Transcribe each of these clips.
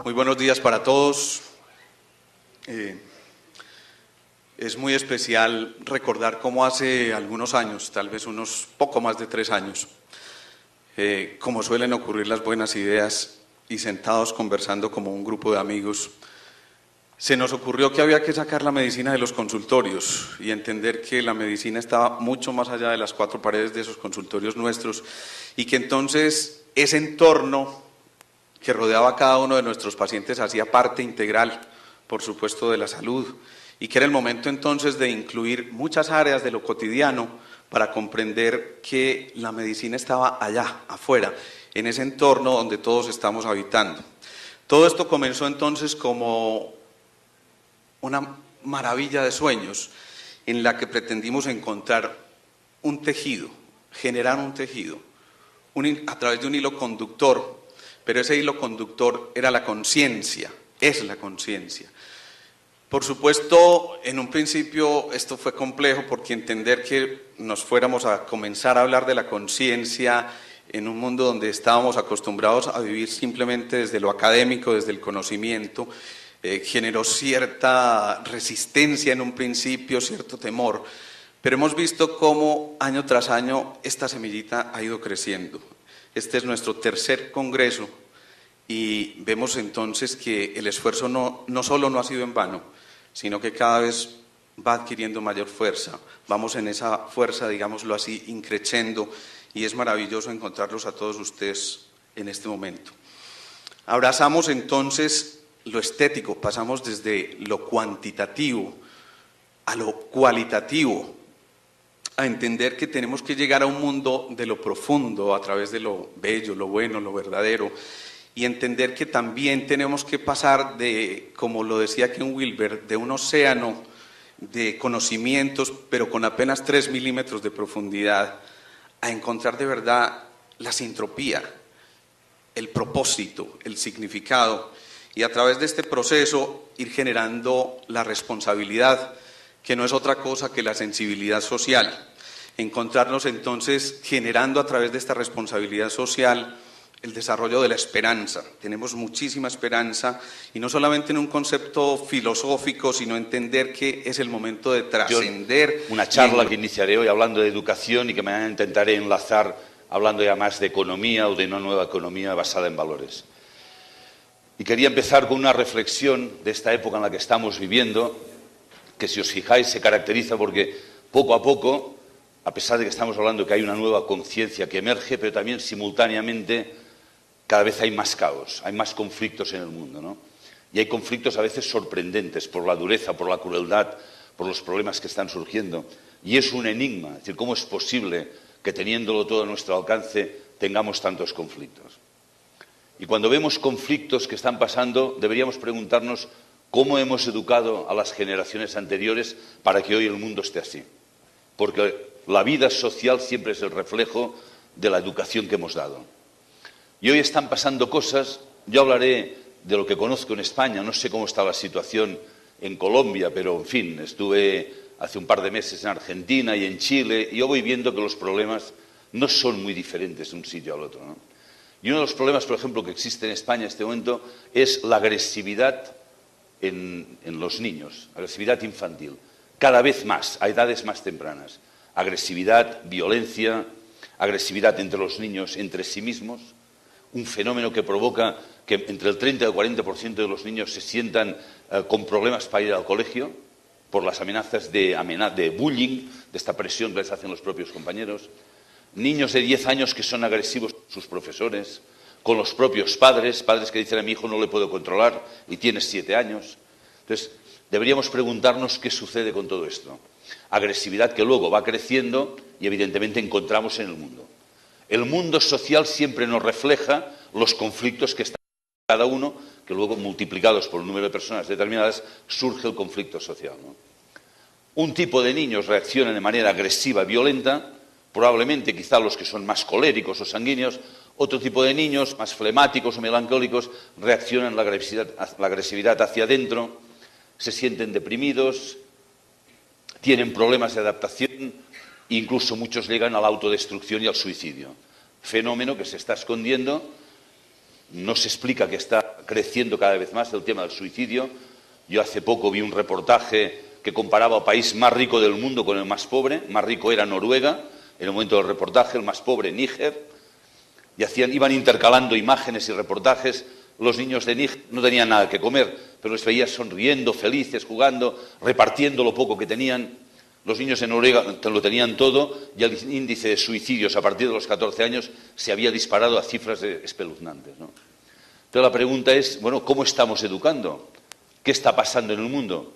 Muy buenos días para todos. Es muy especial recordar cómo hace algunos años, tal vez unos poco más de 3 años, como suelen ocurrir las buenas ideas y sentados conversando como un grupo de amigos, se nos ocurrió que había que sacar la medicina de los consultorios y entender que la medicina estaba mucho más allá de las 4 paredes de esos consultorios nuestros y que entonces ese entorno que rodeaba a cada uno de nuestros pacientes hacía parte integral, por supuesto, de la salud, y que era el momento entonces de incluir muchas áreas de lo cotidiano para comprender que la medicina estaba allá, afuera, en ese entorno donde todos estamos habitando. Todo esto comenzó entonces como una maravilla de sueños en la que pretendimos encontrar un tejido, generar un tejido, a través de un hilo conductor, pero ese hilo conductor era la conciencia, es la conciencia. Por supuesto, en un principio esto fue complejo porque entender que nos fuéramos a comenzar a hablar de la conciencia en un mundo donde estábamos acostumbrados a vivir simplemente desde lo académico, desde el conocimiento, generó cierta resistencia en un principio, cierto temor, pero hemos visto cómo año tras año esta semillita ha ido creciendo. Este es nuestro 3er congreso y vemos entonces que el esfuerzo no solo no ha sido en vano, sino que cada vez va adquiriendo mayor fuerza. Vamos en esa fuerza, digámoslo así, increciendo, y es maravilloso encontrarlos a todos ustedes en este momento. Abrazamos entonces lo estético, pasamos desde lo cuantitativo a lo cualitativo, a entender que tenemos que llegar a un mundo de lo profundo a través de lo bello, lo bueno, lo verdadero, y entender que también tenemos que pasar de, como lo decía Ken Wilber, de un océano de conocimientos, pero con apenas 3 milímetros de profundidad, a encontrar de verdad la sintropía, el propósito, el significado, y a través de este proceso ir generando la responsabilidad, que no es otra cosa que la sensibilidad social. Encontrarnos entonces generando a través de esta responsabilidad social el desarrollo de la esperanza. Tenemos muchísima esperanza y no solamente en un concepto filosófico, sino entender que es el momento de trascender. Una charla que iniciaré hoy hablando de educación y que mañana intentaré enlazar hablando ya más de economía o de una nueva economía basada en valores. Y quería empezar con una reflexión de esta época en la que estamos viviendo, que si os fijáis se caracteriza porque poco a poco, a pesar de que estamos hablando de que hay una nueva conciencia que emerge, pero también simultáneamente cada vez hay más caos, hay más conflictos en el mundo, ¿no? Y hay conflictos a veces sorprendentes por la dureza, por la crueldad, por los problemas que están surgiendo. Y es un enigma, es decir, ¿cómo es posible que teniéndolo todo a nuestro alcance tengamos tantos conflictos? Y cuando vemos conflictos que están pasando, deberíamos preguntarnos cómo hemos educado a las generaciones anteriores para que hoy el mundo esté así. Porque la vida social siempre es el reflejo de la educación que hemos dado. Y hoy están pasando cosas, yo hablaré de lo que conozco en España, no sé cómo está la situación en Colombia, pero en fin, estuve hace un par de meses en Argentina y en Chile, y yo voy viendo que los problemas no son muy diferentes de un sitio al otro, ¿no? Y uno de los problemas, por ejemplo, que existe en España en este momento es la agresividad en los niños, agresividad infantil, cada vez más, a edades más tempranas. Agresividad, violencia, agresividad entre los niños, entre sí mismos, un fenómeno que provoca que entre el 30 y el 40% de los niños se sientan con problemas para ir al colegio por las amenazas de bullying, de esta presión que les hacen los propios compañeros. Niños de 10 años que son agresivos con sus profesores, con los propios padres, padres que dicen a mi hijo no le puedo controlar y tienes 7 años. Entonces, deberíamos preguntarnos qué sucede con todo esto. Agresividad que luego va creciendo y evidentemente encontramos en el mundo. El mundo social siempre nos refleja los conflictos que están en cada uno, que luego multiplicados por el número de personas determinadas surge el conflicto social, ¿no? Un tipo de niños reaccionan de manera agresiva, violenta, probablemente quizá los que son más coléricos o sanguíneos, otro tipo de niños más flemáticos o melancólicos reaccionan la agresividad hacia adentro, se sienten deprimidos, tienen problemas de adaptación, incluso muchos llegan a la autodestrucción y al suicidio. Fenómeno que se está escondiendo, no se explica que está creciendo cada vez más el tema del suicidio. Yo hace poco vi un reportaje que comparaba el país más rico del mundo con el más pobre. Más rico era Noruega, en el momento del reportaje, el más pobre Níger. Y iban intercalando imágenes y reportajes. Los niños de Níger no tenían nada que comer, pero les veías sonriendo, felices, jugando, repartiendo lo poco que tenían. Los niños de Noruega lo tenían todo y el índice de suicidios a partir de los 14 años se había disparado a cifras espeluznantes, ¿no? Entonces la pregunta es, bueno, ¿cómo estamos educando? ¿Qué está pasando en el mundo?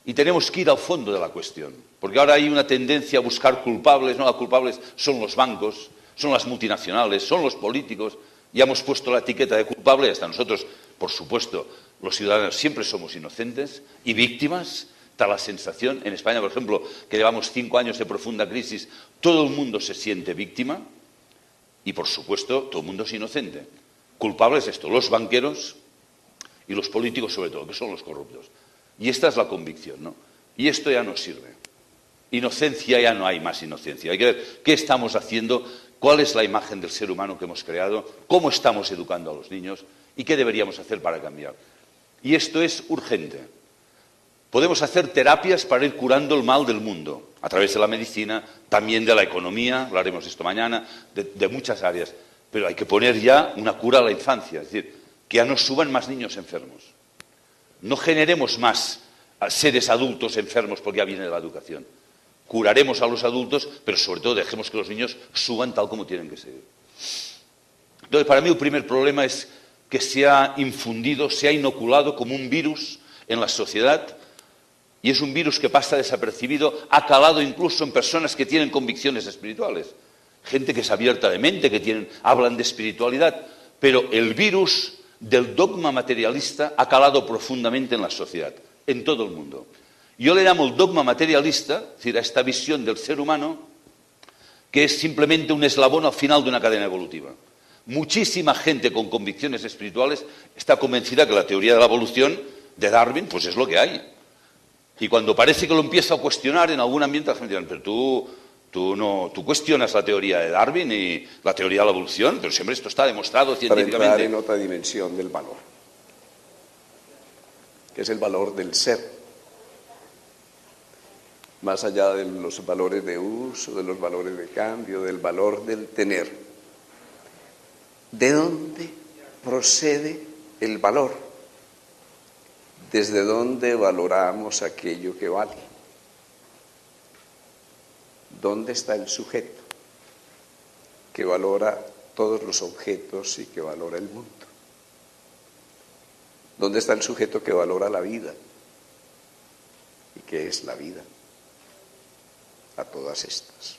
Y tenemos que ir al fondo de la cuestión, porque ahora hay una tendencia a buscar culpables, ¿no? Los culpables son los bancos, son las multinacionales, son los políticos. Ya hemos puesto la etiqueta de culpable, hasta nosotros, por supuesto, los ciudadanos siempre somos inocentes y víctimas. Está la sensación, en España, por ejemplo, que llevamos 5 años de profunda crisis, todo el mundo se siente víctima y, por supuesto, todo el mundo es inocente. Culpables esto, los banqueros y los políticos sobre todo, que son los corruptos. Y esta es la convicción, ¿no? Y esto ya no sirve. Inocencia, ya no hay más inocencia. Hay que ver qué estamos haciendo, cuál es la imagen del ser humano que hemos creado, cómo estamos educando a los niños y qué deberíamos hacer para cambiar. Y esto es urgente. Podemos hacer terapias para ir curando el mal del mundo, a través de la medicina, también de la economía, hablaremos de esto mañana, de muchas áreas. Pero hay que poner ya una cura a la infancia, es decir, que ya no suban más niños enfermos. No generemos más seres adultos enfermos porque ya viene de la educación. Curaremos a los adultos, pero sobre todo dejemos que los niños suban tal como tienen que ser. Entonces, para mí el primer problema es que se ha infundido, se ha inoculado como un virus en la sociedad. Y es un virus que pasa desapercibido, ha calado incluso en personas que tienen convicciones espirituales. Gente que es abierta de mente, que hablan de espiritualidad. Pero el virus del dogma materialista ha calado profundamente en la sociedad, en todo el mundo. Yo le llamo el dogma materialista, es decir, a esta visión del ser humano, que es simplemente un eslabón al final de una cadena evolutiva. Muchísima gente con convicciones espirituales está convencida que la teoría de la evolución de Darwin pues es lo que hay. Y cuando parece que lo empieza a cuestionar en algún ambiente, la gente dice, pero tú cuestionas la teoría de Darwin y la teoría de la evolución, pero siempre esto está demostrado científicamente. Para entrar en otra dimensión del valor, que es el valor del ser, más allá de los valores de uso, de los valores de cambio, del valor del tener. ¿De dónde procede el valor? ¿Desde dónde valoramos aquello que vale? ¿Dónde está el sujeto que valora todos los objetos y que valora el mundo? ¿Dónde está el sujeto que valora la vida? ¿Y qué es la vida? A todas estas.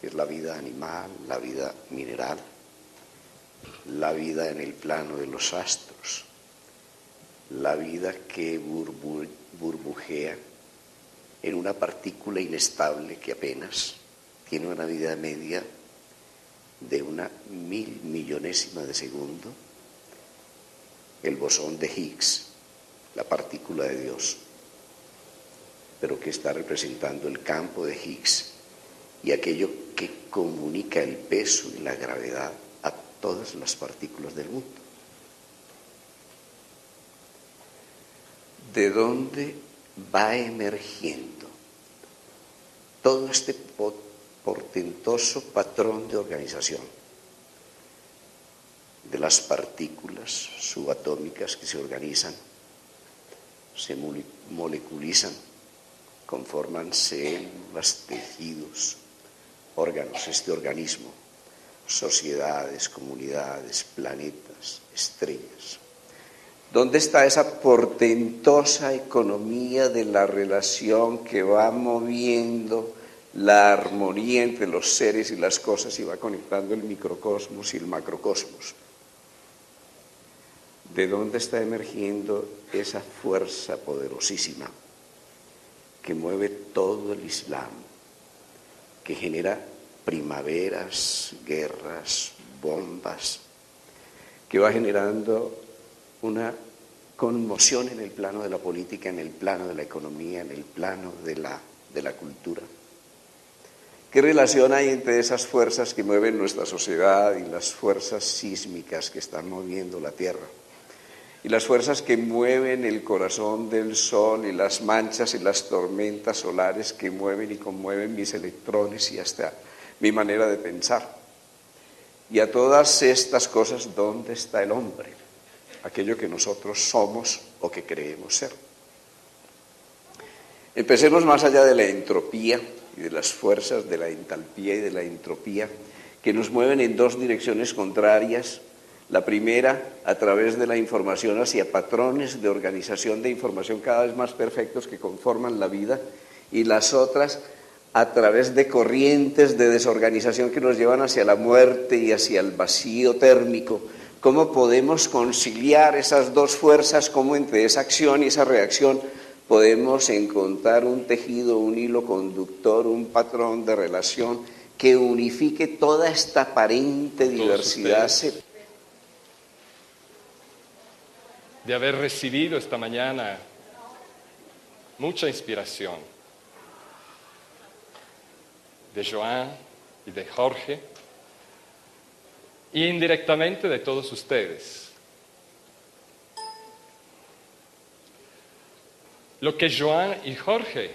¿Qué es la vida animal, la vida mineral, la vida en el plano de los astros? La vida que burbujea en una partícula inestable que apenas tiene una vida media de 1.000 millonésima de segundo, el bosón de Higgs, la partícula de Dios, pero que está representando el campo de Higgs y aquello que comunica el peso y la gravedad a todas las partículas del mundo. ¿De dónde va emergiendo todo este portentoso patrón de organización de las partículas subatómicas que se organizan, se moleculizan, conforman células, tejidos, órganos, este organismo, sociedades, comunidades, planetas, estrellas? ¿Dónde está esa portentosa economía de la relación que va moviendo la armonía entre los seres y las cosas y va conectando el microcosmos y el macrocosmos? ¿De dónde está emergiendo esa fuerza poderosísima que mueve todo el Islam, que genera primaveras, guerras, bombas, que va generando una conmoción en el plano de la política, en el plano de la economía, en el plano de la cultura, ¿Qué relación hay entre esas fuerzas que mueven nuestra sociedad y las fuerzas sísmicas que están moviendo la Tierra? Y las fuerzas que mueven el corazón del Sol y las manchas y las tormentas solares que mueven y conmueven mis electrones y hasta mi manera de pensar. Y a todas estas cosas, ¿dónde está el hombre? Aquello que nosotros somos o que creemos ser. Empecemos más allá de la entropía y de las fuerzas de la entalpía y de la entropía que nos mueven en dos direcciones contrarias. La primera, a través de la información hacia patrones de organización de información cada vez más perfectos que conforman la vida, y las otras, a través de corrientes de desorganización que nos llevan hacia la muerte y hacia el vacío térmico. ¿Cómo podemos conciliar esas dos fuerzas? ¿Cómo entre esa acción y esa reacción podemos encontrar un tejido, un hilo conductor, un patrón de relación que unifique toda esta aparente diversidad? De haber recibido esta mañana mucha inspiración de Joan y de Jorge, y indirectamente de todos ustedes. Lo que Joan y Jorge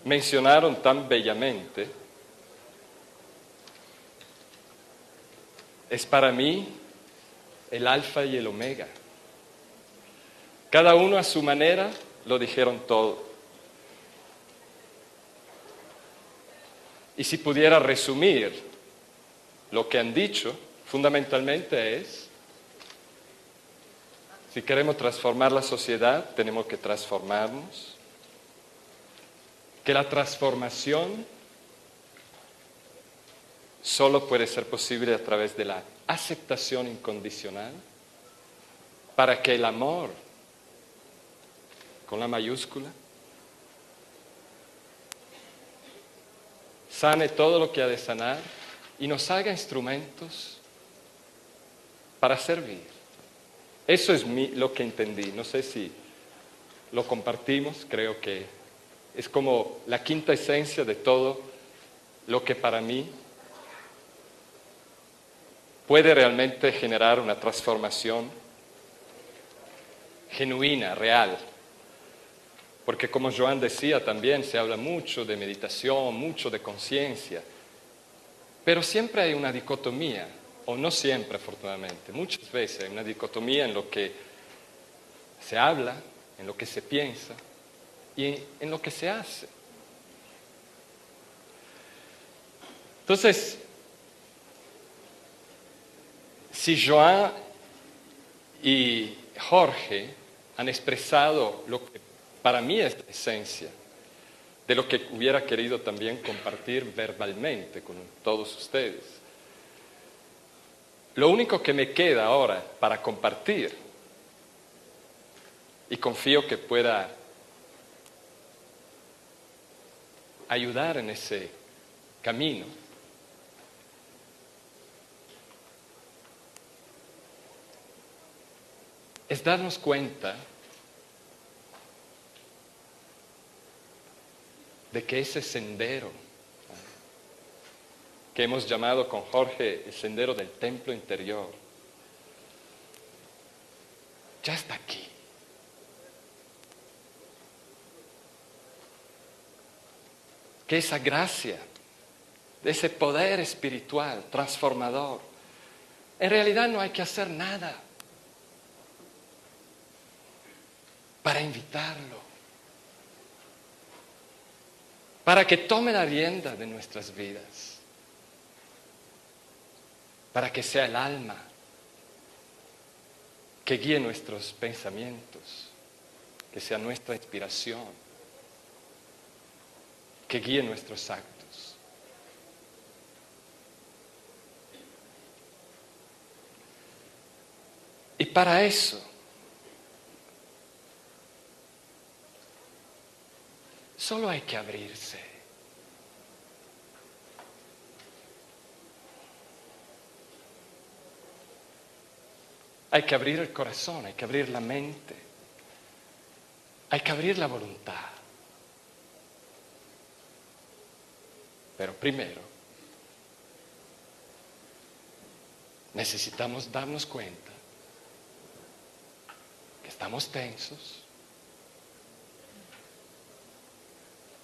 mencionaron tan bellamente es para mí el alfa y el omega. Cada uno a su manera lo dijeron todo. Y si pudiera resumir lo que han dicho, fundamentalmente es: si queremos transformar la sociedad, tenemos que transformarnos. Que la transformación solo puede ser posible a través de la aceptación incondicional, para que el amor, con la mayúscula, sane todo lo que ha de sanar y nos haga instrumentos para servir. Eso es lo que entendí. No sé si lo compartimos, creo que es como la quinta esencia de todo lo que para mí puede realmente generar una transformación genuina, real. Porque como Joan decía también, se habla mucho de meditación, mucho de conciencia, pero siempre hay una dicotomía, o no siempre afortunadamente, muchas veces hay una dicotomía en lo que se habla, en lo que se piensa y en lo que se hace. Entonces, si Joan y Jorge han expresado lo que para mí es la esencia de lo que hubiera querido también compartir verbalmente con todos ustedes, lo único que me queda ahora para compartir, y confío que pueda ayudar en ese camino, es darnos cuenta de que ese sendero que hemos llamado con Jorge el sendero del templo interior ya está aquí. Que esa gracia, ese poder espiritual transformador, en realidad no hay que hacer nada para invitarlo, para que tome la rienda de nuestras vidas, para que sea el alma que guíe nuestros pensamientos, que sea nuestra inspiración, que guíe nuestros actos. Y para eso, solo hay que abrirse. Hay que abrir el corazón, hay que abrir la mente, hay que abrir la voluntad. Pero primero, necesitamos darnos cuenta que estamos tensos,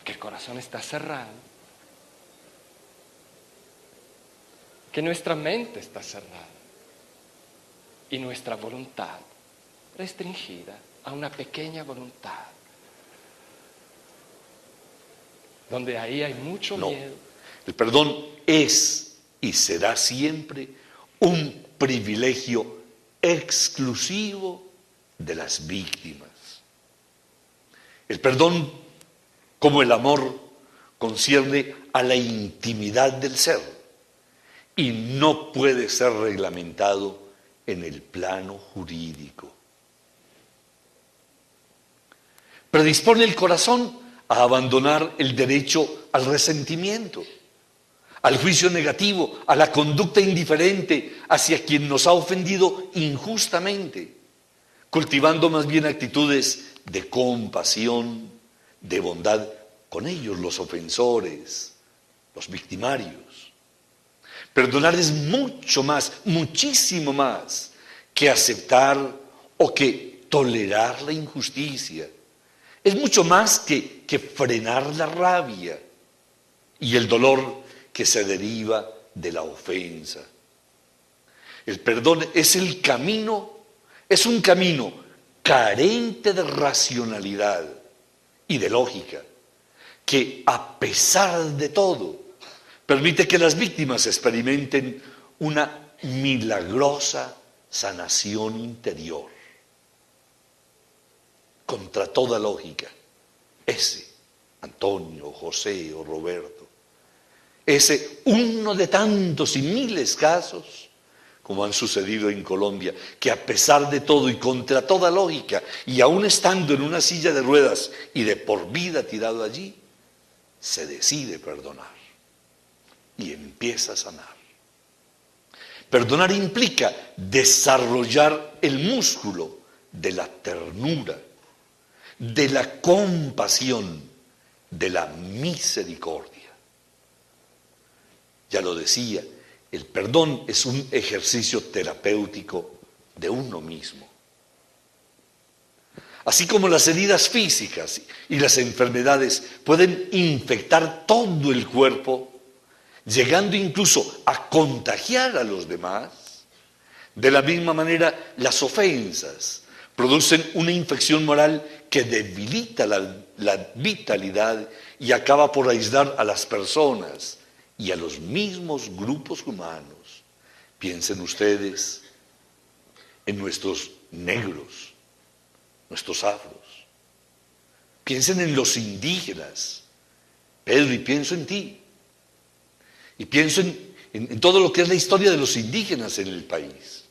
que el corazón está cerrado, que nuestra mente está cerrada y nuestra voluntad restringida a una pequeña voluntad, donde ahí hay mucho miedo. El perdón es y será siempre un privilegio exclusivo de las víctimas. El perdón, como el amor, concierne a la intimidad del ser y no puede ser reglamentado en el plano jurídico. Predispone el corazón a abandonar el derecho al resentimiento, al juicio negativo, a la conducta indiferente hacia quien nos ha ofendido injustamente, cultivando más bien actitudes de compasión, de bondad con ellos, los ofensores, los victimarios. Perdonar es mucho más, muchísimo más que aceptar o que tolerar la injusticia. Es mucho más que frenar la rabia y el dolor que se deriva de la ofensa. El perdón es el camino, es un camino carente de racionalidad y de lógica, que a pesar de todo permite que las víctimas experimenten una milagrosa sanación interior. Contra toda lógica, ese, Antonio, José o Roberto, ese uno de tantos y miles casos, como han sucedido en Colombia, que a pesar de todo y contra toda lógica, y aún estando en una silla de ruedas y de por vida tirado allí, se decide perdonar y empieza a sanar. Perdonar implica desarrollar el músculo de la ternura, de la compasión, de la misericordia. Ya lo decía, el perdón es un ejercicio terapéutico de uno mismo. Así como las heridas físicas y las enfermedades pueden infectar todo el cuerpo, llegando incluso a contagiar a los demás, de la misma manera las ofensas producen una infección moral que debilita la vitalidad y acaba por aislar a las personas y a los mismos grupos humanos. Piensen ustedes en nuestros negros, nuestros afros. Piensen en los indígenas. Pedro, y pienso en ti. Y pienso en todo lo que es la historia de los indígenas en el país.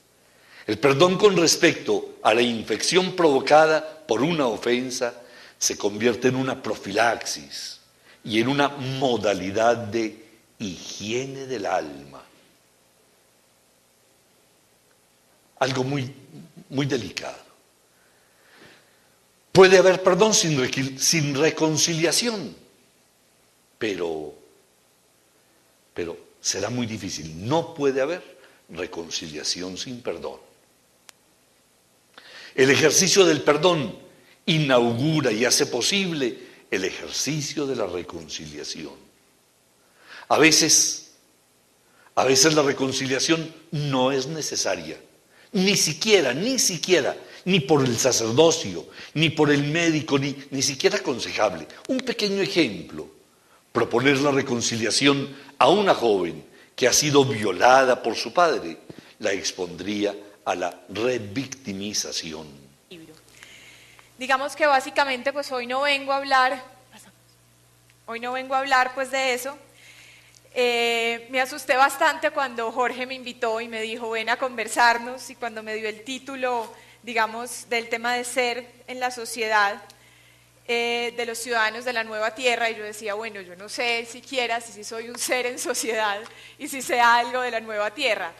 El perdón con respecto a la infección provocada por una ofensa se convierte en una profilaxis y en una modalidad de higiene del alma. Algo muy, muy delicado. Puede haber perdón sin reconciliación, pero será muy difícil. No puede haber reconciliación sin perdón. El ejercicio del perdón inaugura y hace posible el ejercicio de la reconciliación. A veces la reconciliación no es necesaria, ni siquiera, ni por el sacerdocio, ni por el médico, ni siquiera aconsejable. Un pequeño ejemplo: proponer la reconciliación a una joven que ha sido violada por su padre la expondría a la revictimización. Digamos que básicamente pues hoy no vengo a hablar pues de eso. Me asusté bastante cuando Jorge me invitó y me dijo ven a conversarnos, y cuando me dio el título, digamos, del tema de ser en la sociedad, de los ciudadanos de la nueva tierra, y yo decía, bueno, yo no sé siquiera si soy un ser en sociedad y si sé algo de la nueva tierra,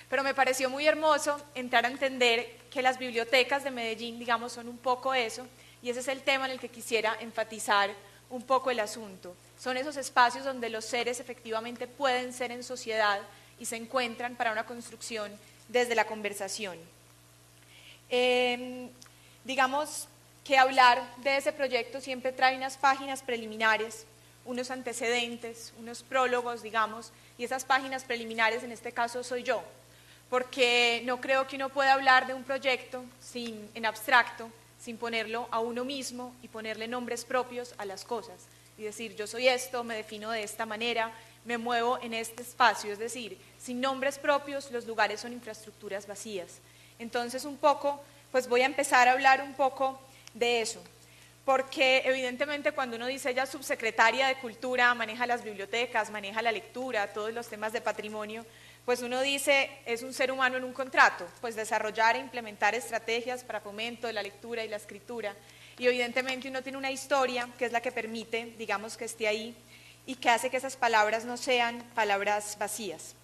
pero me pareció muy hermoso entrar a entender que las bibliotecas de Medellín, digamos, son un poco eso, y ese es el tema en el que quisiera enfatizar un poco el asunto. son esos espacios donde los seres efectivamente pueden ser en sociedad y se encuentran para una construcción desde la conversación. Digamos que hablar de ese proyecto siempre trae unas páginas preliminares, unos antecedentes, unos prólogos, digamos, y esas páginas preliminares en este caso soy yo, porque no creo que uno pueda hablar de un proyecto en abstracto, sin ponerlo a uno mismo y ponerle nombres propios a las cosas, y decir yo soy esto, me defino de esta manera, me muevo en este espacio, es decir, sin nombres propios los lugares son infraestructuras vacías. Entonces un poco, pues voy a empezar a hablar un poco de eso, porque evidentemente cuando uno dice ella es subsecretaria de Cultura, maneja las bibliotecas, maneja la lectura, todos los temas de patrimonio, pues uno dice es un ser humano en un contrato, pues desarrollar e implementar estrategias para fomento de la lectura y la escritura, y evidentemente uno tiene una historia que es la que permite, digamos, que esté ahí y que hace que esas palabras no sean palabras vacías.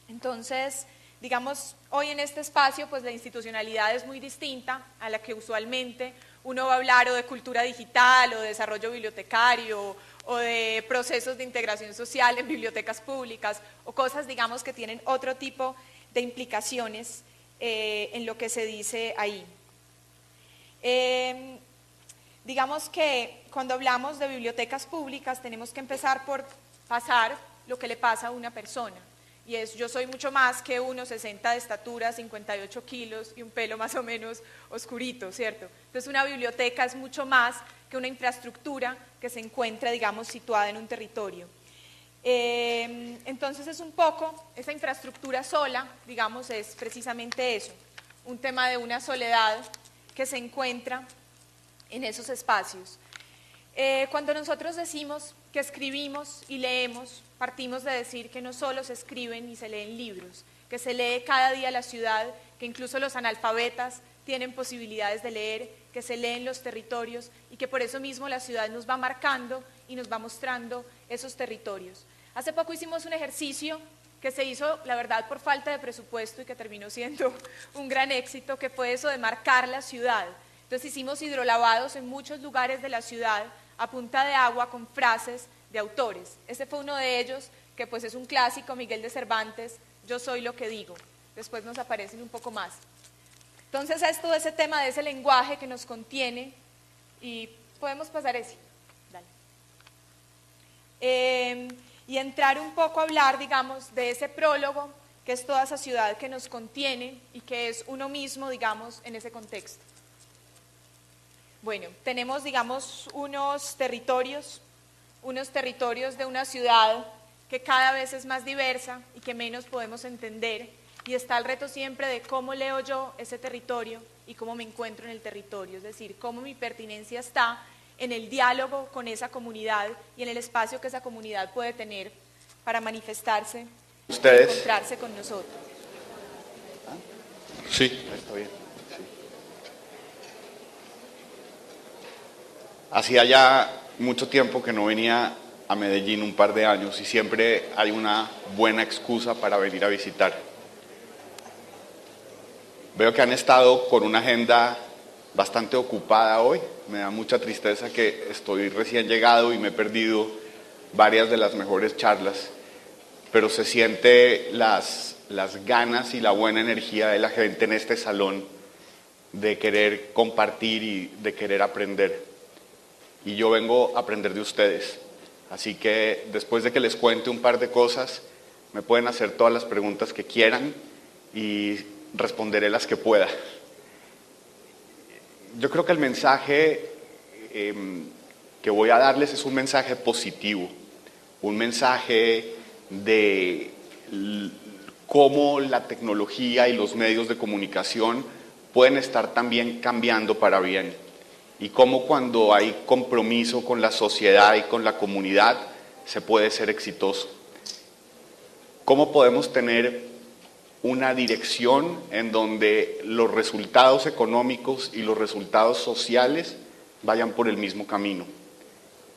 Entonces, digamos, hoy en este espacio, pues la institucionalidad es muy distinta a la que usualmente uno va a hablar o de cultura digital o de desarrollo bibliotecario o de procesos de integración social en bibliotecas públicas o cosas, digamos, que tienen otro tipo de implicaciones en lo que se dice ahí. Digamos que cuando hablamos de bibliotecas públicas tenemos que empezar por pasar lo que le pasa a una persona. Y es, yo soy mucho más que 1,60 de estatura, 58 kilos y un pelo más o menos oscurito, ¿cierto? Entonces una biblioteca es mucho más que una infraestructura que se encuentra, digamos, situada en un territorio. Entonces es un poco, esa infraestructura sola, digamos, es precisamente eso, un tema de una soledad que se encuentra en esos espacios. Cuando nosotros decimos que escribimos y leemos, partimos de decir que no solo se escriben y se leen libros, que se lee cada día la ciudad, que incluso los analfabetas tienen posibilidades de leer, que se leen los territorios y que por eso mismo la ciudad nos va marcando y nos va mostrando esos territorios. Hace poco hicimos un ejercicio que se hizo, la verdad, por falta de presupuesto y que terminó siendo un gran éxito, que fue eso de marcar la ciudad. Entonces hicimos hidrolavados en muchos lugares de la ciudad a punta de agua con frases de autores. Este fue uno de ellos, que pues es un clásico, Miguel de Cervantes, yo soy lo que digo. Después nos aparecen un poco más. Entonces es todo ese tema de ese lenguaje que nos contiene, y podemos pasar ese. Dale. Y entrar un poco a hablar, digamos, de ese prólogo, que es toda esa ciudad que nos contiene y que es uno mismo, digamos, en ese contexto. Bueno, tenemos, digamos, unos territorios de una ciudad que cada vez es más diversa y que menos podemos entender, y está el reto siempre de cómo leo yo ese territorio y cómo me encuentro en el territorio, es decir, cómo mi pertinencia está en el diálogo con esa comunidad y en el espacio que esa comunidad puede tener para manifestarse, ¿Ustedes? encontrarse con nosotros. Sí, está bien. Sí. Hacía ya mucho tiempo que no venía a Medellín, un par de años, y siempre hay una buena excusa para venir a visitar. Veo que han estado con una agenda bastante ocupada hoy. Me da mucha tristeza que estoy recién llegado y me he perdido varias de las mejores charlas, pero se siente las ganas y la buena energía de la gente en este salón de querer compartir y de querer aprender. Y yo vengo a aprender de ustedes. Así que después de que les cuente un par de cosas, me pueden hacer todas las preguntas que quieran y responderé las que pueda. Yo creo que el mensaje que voy a darles es un mensaje positivo, un mensaje de cómo la tecnología y los medios de comunicación pueden estar también cambiando para bien, y cómo cuando hay compromiso con la sociedad y con la comunidad se puede ser exitoso. Cómo podemos tener una dirección en donde los resultados económicos y los resultados sociales vayan por el mismo camino.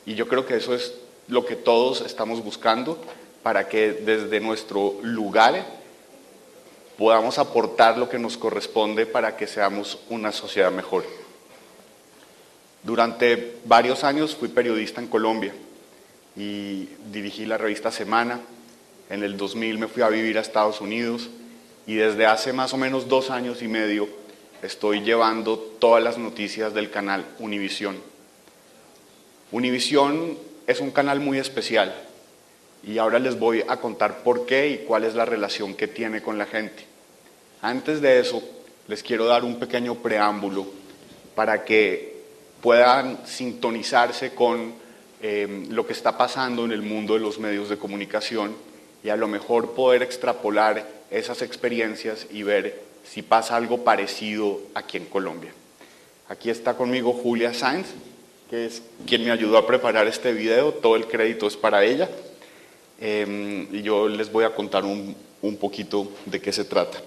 Y yo creo que eso es lo que todos estamos buscando, para que desde nuestro lugar podamos aportar lo que nos corresponde para que seamos una sociedad mejor. Durante varios años fui periodista en Colombia y dirigí la revista Semana. En el 2000 me fui a vivir a Estados Unidos y desde hace más o menos 2 años y medio estoy llevando todas las noticias del canal Univisión. Univisión es un canal muy especial y ahora les voy a contar por qué y cuál es la relación que tiene con la gente. Antes de eso, les quiero dar un pequeño preámbulo para que puedan sintonizarse con lo que está pasando en el mundo de los medios de comunicación y a lo mejor poder extrapolar esas experiencias y ver si pasa algo parecido aquí en Colombia. Aquí está conmigo Julia Sáenz, que es quien me ayudó a preparar este video, todo el crédito es para ella, y yo les voy a contar un poquito de qué se trata.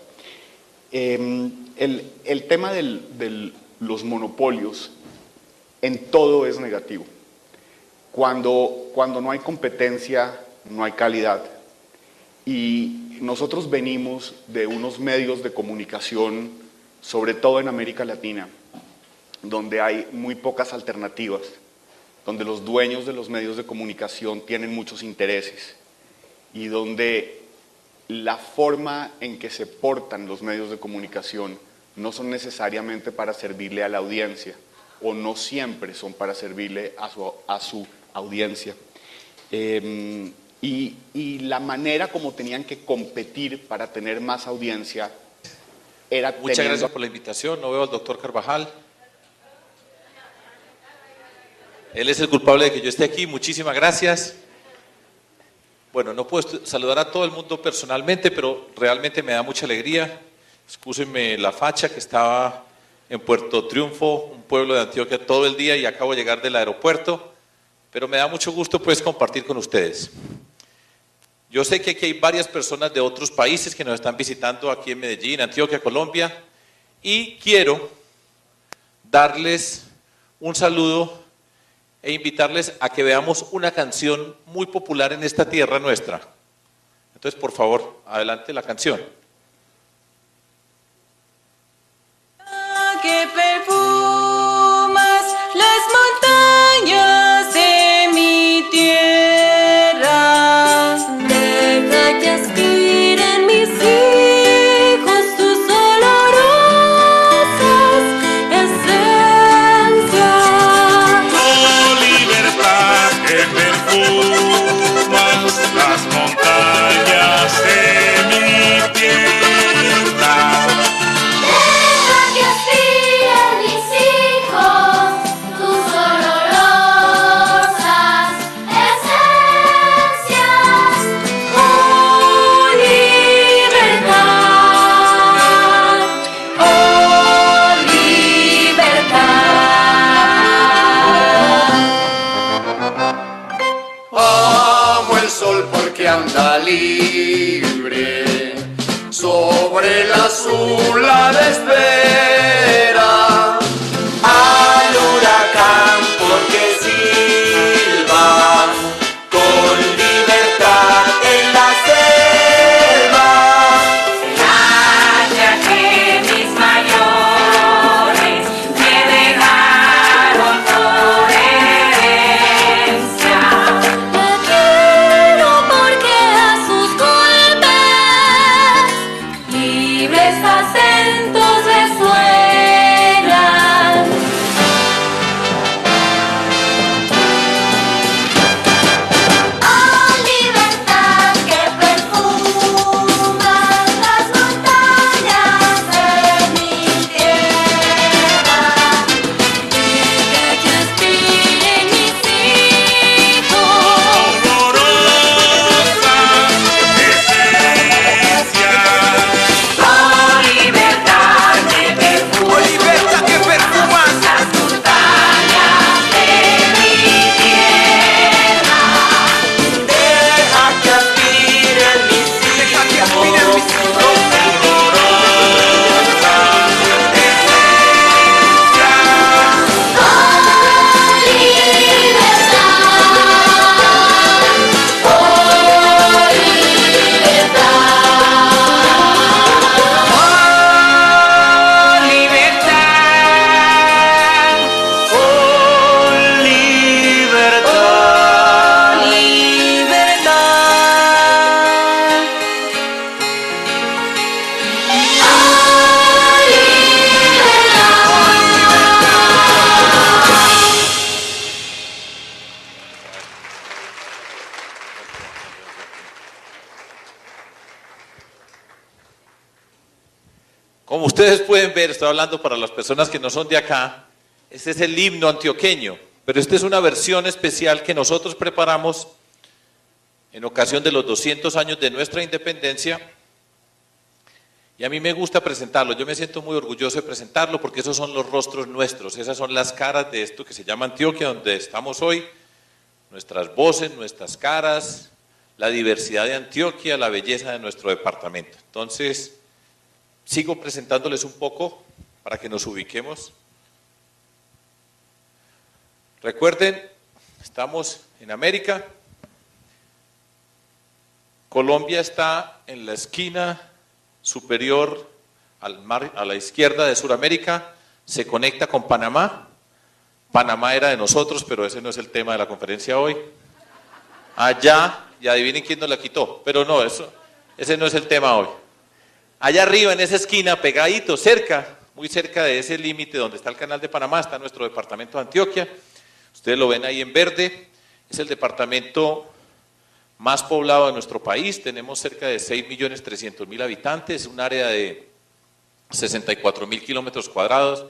El tema de los monopolios en todo es negativo. Cuando no hay competencia, no hay calidad. Y nosotros venimos de unos medios de comunicación, sobre todo en América Latina, donde hay muy pocas alternativas, donde los dueños de los medios de comunicación tienen muchos intereses y donde la forma en que se portan los medios de comunicación no son necesariamente para servirle a la audiencia o no siempre son para servirle a su audiencia. Y la manera como tenían que competir para tener más audiencia era Muchas gracias por la invitación. No veo al doctor Carvajal. Él es el culpable de que yo esté aquí. Muchísimas gracias. Bueno, no puedo saludar a todo el mundo personalmente, pero realmente me da mucha alegría. Excúsenme la facha, que estaba en Puerto Triunfo, un pueblo de Antioquia, todo el día y acabo de llegar del aeropuerto, pero me da mucho gusto pues compartir con ustedes. Yo sé que aquí hay varias personas de otros países que nos están visitando aquí en Medellín, Antioquia, Colombia, y quiero darles un saludo e invitarles a que veamos una canción muy popular en esta tierra nuestra. Entonces, por favor, adelante la canción. Que perfumas las montañas de mi tierra, deja que aspiren mis hijos tus olorosas esencias. Oh, libertad que perfumas las montañas de mi tierra. Anda libre sobre el azul la espera al huracán porque silba con libertad en la selva. Haya que mis mayores me dejaron por herencia. Libres acentos de sueño. Como ustedes pueden ver, estoy hablando para las personas que no son de acá, este es el himno antioqueño, pero esta es una versión especial que nosotros preparamos en ocasión de los 200 años de nuestra independencia, y a mí me gusta presentarlo. Yo me siento muy orgulloso de presentarlo porque esos son los rostros nuestros, esas son las caras de esto que se llama Antioquia, donde estamos hoy, nuestras voces, nuestras caras, la diversidad de Antioquia, la belleza de nuestro departamento. Entonces, sigo presentándoles un poco para que nos ubiquemos. Recuerden, estamos en América. Colombia está en la esquina superior al mar, a la izquierda de Sudamérica, se conecta con Panamá. Panamá era de nosotros, pero ese no es el tema de la conferencia hoy. Allá, y adivinen quién nos la quitó, pero no, ese no es el tema hoy. Allá arriba, en esa esquina, pegadito, cerca, muy cerca de ese límite donde está el canal de Panamá, está nuestro departamento de Antioquia. Ustedes lo ven ahí en verde, es el departamento más poblado de nuestro país, tenemos cerca de 6.300.000 habitantes, un área de 64.000 kilómetros cuadrados,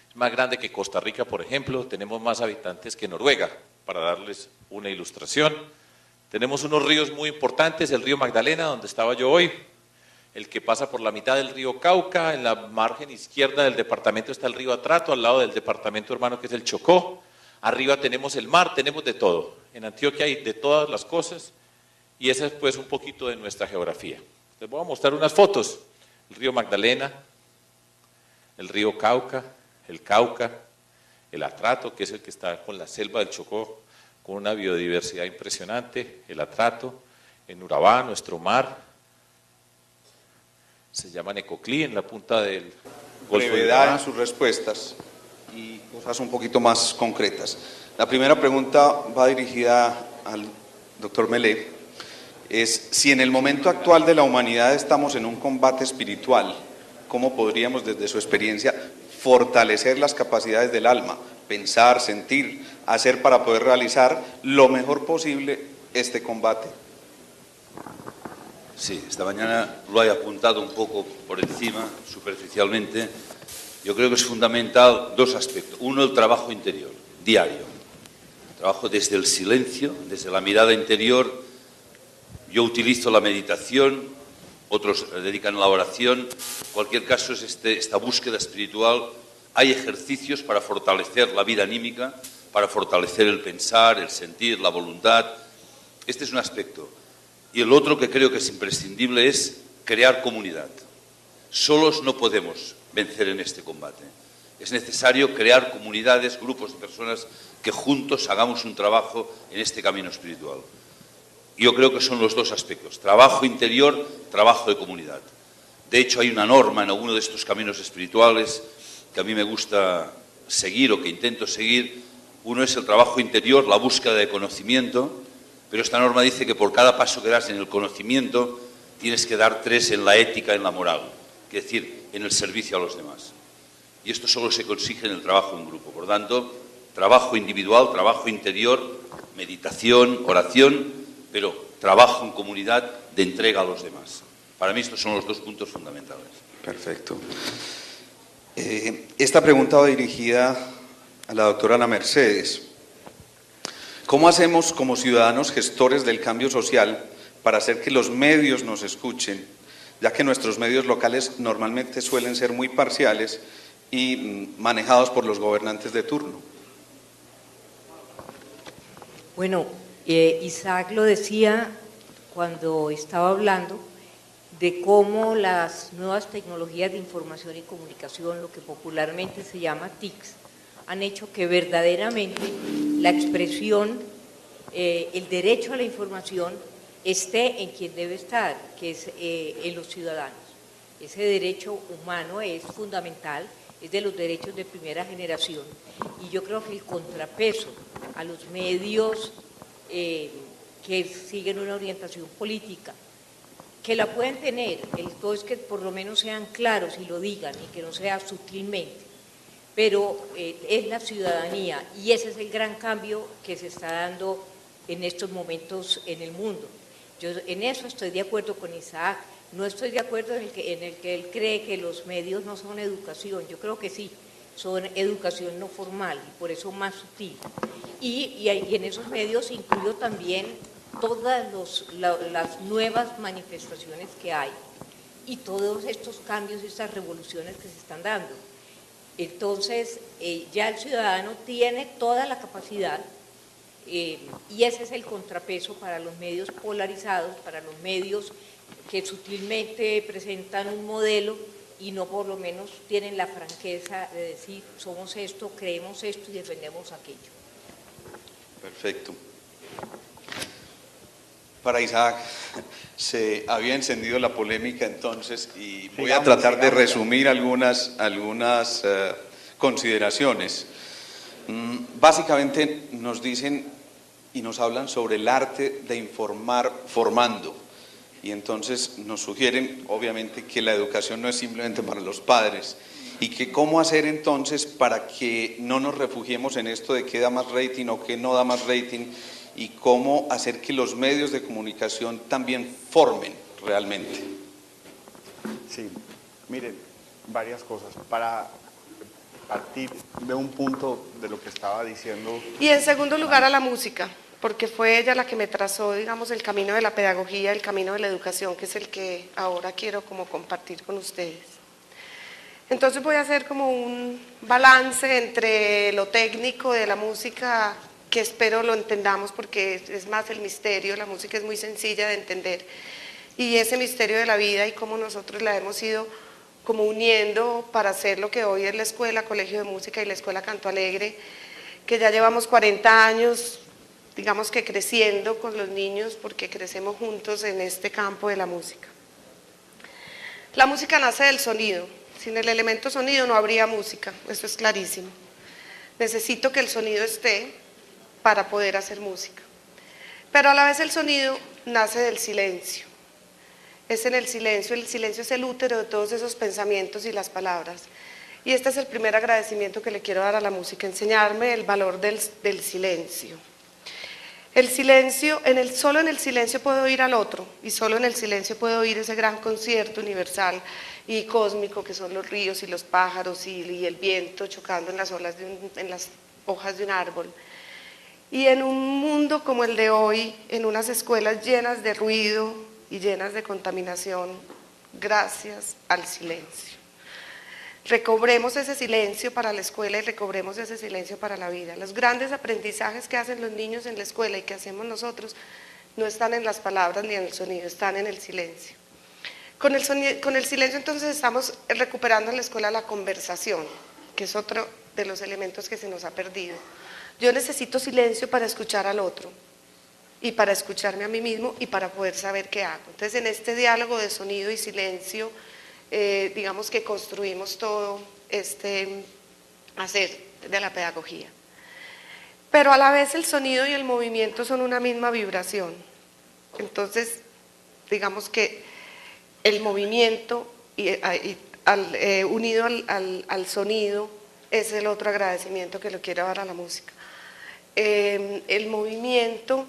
es más grande que Costa Rica, por ejemplo, tenemos más habitantes que Noruega, para darles una ilustración. Tenemos unos ríos muy importantes, el río Magdalena, donde estaba yo hoy, el que pasa por la mitad del río Cauca, en la margen izquierda del departamento está el río Atrato, al lado del departamento hermano que es el Chocó, arriba tenemos el mar, tenemos de todo, en Antioquia hay de todas las cosas, y esa es pues un poquito de nuestra geografía. Les voy a mostrar unas fotos, el río Magdalena, el río Cauca, el Atrato, que es el que está con la selva del Chocó, con una biodiversidad impresionante, el Atrato, en Urabá, nuestro mar, se llama Necoclí, en la punta del Golfo de Brevedad Urabá. en sus respuestas y cosas un poquito más concretas. La primera pregunta va dirigida al doctor Melé. Es, si en el momento actual de la humanidad estamos en un combate espiritual, ¿cómo podríamos desde su experiencia fortalecer las capacidades del alma, pensar, sentir, hacer para poder realizar lo mejor posible este combate? Sí, esta mañana lo he apuntado un poco por encima, superficialmente. Yo creo que es fundamental dos aspectos. Uno, el trabajo interior, diario. Trabajo desde el silencio, desde la mirada interior. Yo utilizo la meditación, otros dedican a la oración. En cualquier caso es esta búsqueda espiritual. Hay ejercicios para fortalecer la vida anímica, para fortalecer el pensar, el sentir, la voluntad. Este es un aspecto. Y el otro que creo que es imprescindible es crear comunidad. Solos no podemos vencer en este combate. Es necesario crear comunidades, grupos de personas que juntos hagamos un trabajo en este camino espiritual. Yo creo que son los dos aspectos, trabajo interior, trabajo de comunidad. De hecho, hay una norma en alguno de estos caminos espirituales que a mí me gusta seguir o que intento seguir. Uno es el trabajo interior, la búsqueda de conocimiento, pero esta norma dice que por cada paso que das en el conocimiento tienes que dar 3 en la ética, en la moral, es decir, en el servicio a los demás. Y esto solo se consigue en el trabajo en grupo. Por tanto, trabajo individual, trabajo interior, meditación, oración, pero trabajo en comunidad de entrega a los demás. Para mí estos son los dos puntos fundamentales. Perfecto. Esta pregunta va dirigida a la doctora Ana Mercedes. ¿Cómo hacemos como ciudadanos gestores del cambio social para hacer que los medios nos escuchen, ya que nuestros medios locales normalmente suelen ser muy parciales y manejados por los gobernantes de turno? Bueno, Isaac lo decía cuando estaba hablando de cómo las nuevas tecnologías de información y comunicación, lo que popularmente se llama TICs, han hecho que verdaderamente la expresión, el derecho a la información esté en quien debe estar, que es en los ciudadanos. Ese derecho humano es fundamental, es de los derechos de primera generación, y yo creo que el contrapeso a los medios que siguen una orientación política, que la pueden tener, todo es que por lo menos sean claros y lo digan y que no sea sutilmente, pero es la ciudadanía, y ese es el gran cambio que se está dando en estos momentos en el mundo. Yo en eso estoy de acuerdo con Isaac, No estoy de acuerdo en el que él cree que los medios no son educación. Yo creo que sí, son educación no formal y por eso más sutil. Y en esos medios incluyo también todas las nuevas manifestaciones que hay y todos estos cambios y estas revoluciones que se están dando. Entonces, ya el ciudadano tiene toda la capacidad y ese es el contrapeso para los medios polarizados, para los medios que sutilmente presentan un modelo y no por lo menos tienen la franqueza de decir somos esto, creemos esto y defendemos aquello. Perfecto. Para Isaac se había encendido la polémica entonces y voy a tratar de resumir algunas consideraciones. Básicamente nos dicen y nos hablan sobre el arte de informar formando. Y entonces nos sugieren, obviamente, que la educación no es simplemente para los padres y que cómo hacer entonces para que no nos refugiemos en esto de qué da más rating o qué no da más rating y cómo hacer que los medios de comunicación también formen realmente. Sí, miren, varias cosas. Para partir de un punto de lo que estaba diciendo. Y en segundo lugar a la música, porque fue ella la que me trazó, digamos, el camino de la pedagogía, el camino de la educación, que es el que ahora quiero como compartir con ustedes. Entonces voy a hacer como un balance entre lo técnico de la música, que espero lo entendamos porque es más el misterio, la música es muy sencilla de entender, y ese misterio de la vida y cómo nosotros la hemos ido como uniendo para hacer lo que hoy es la Escuela Colegio de Música y la Escuela Canto Alegre, que ya llevamos 40 años, digamos que creciendo con los niños porque crecemos juntos en este campo de la música. La música nace del sonido, sin el elemento sonido no habría música, eso es clarísimo. Necesito que el sonido esté para poder hacer música. Pero a la vez el sonido nace del silencio. Es en el silencio es el útero de todos esos pensamientos y las palabras. Y este es el primer agradecimiento que le quiero dar a la música, enseñarme el valor del silencio. El silencio, solo en el silencio puedo oír al otro y solo en el silencio puedo oír ese gran concierto universal y cósmico que son los ríos y los pájaros y el viento chocando en las olas en las hojas de un árbol. Y en un mundo como el de hoy, en unas escuelas llenas de ruido y llenas de contaminación, gracias al silencio. Recobremos ese silencio para la escuela y recobremos ese silencio para la vida. Los grandes aprendizajes que hacen los niños en la escuela y que hacemos nosotros no están en las palabras ni en el sonido, están en el silencio. Con el silencio entonces estamos recuperando en la escuela la conversación, que es otro de los elementos que se nos ha perdido. Yo necesito silencio para escuchar al otro y para escucharme a mí mismo y para poder saber qué hago. Entonces en este diálogo de sonido y silencio, digamos que construimos todo este hacer de la pedagogía. Pero a la vez el sonido y el movimiento son una misma vibración. Entonces, digamos que el movimiento unido al sonido es el otro agradecimiento que le quiero dar a la música. El movimiento,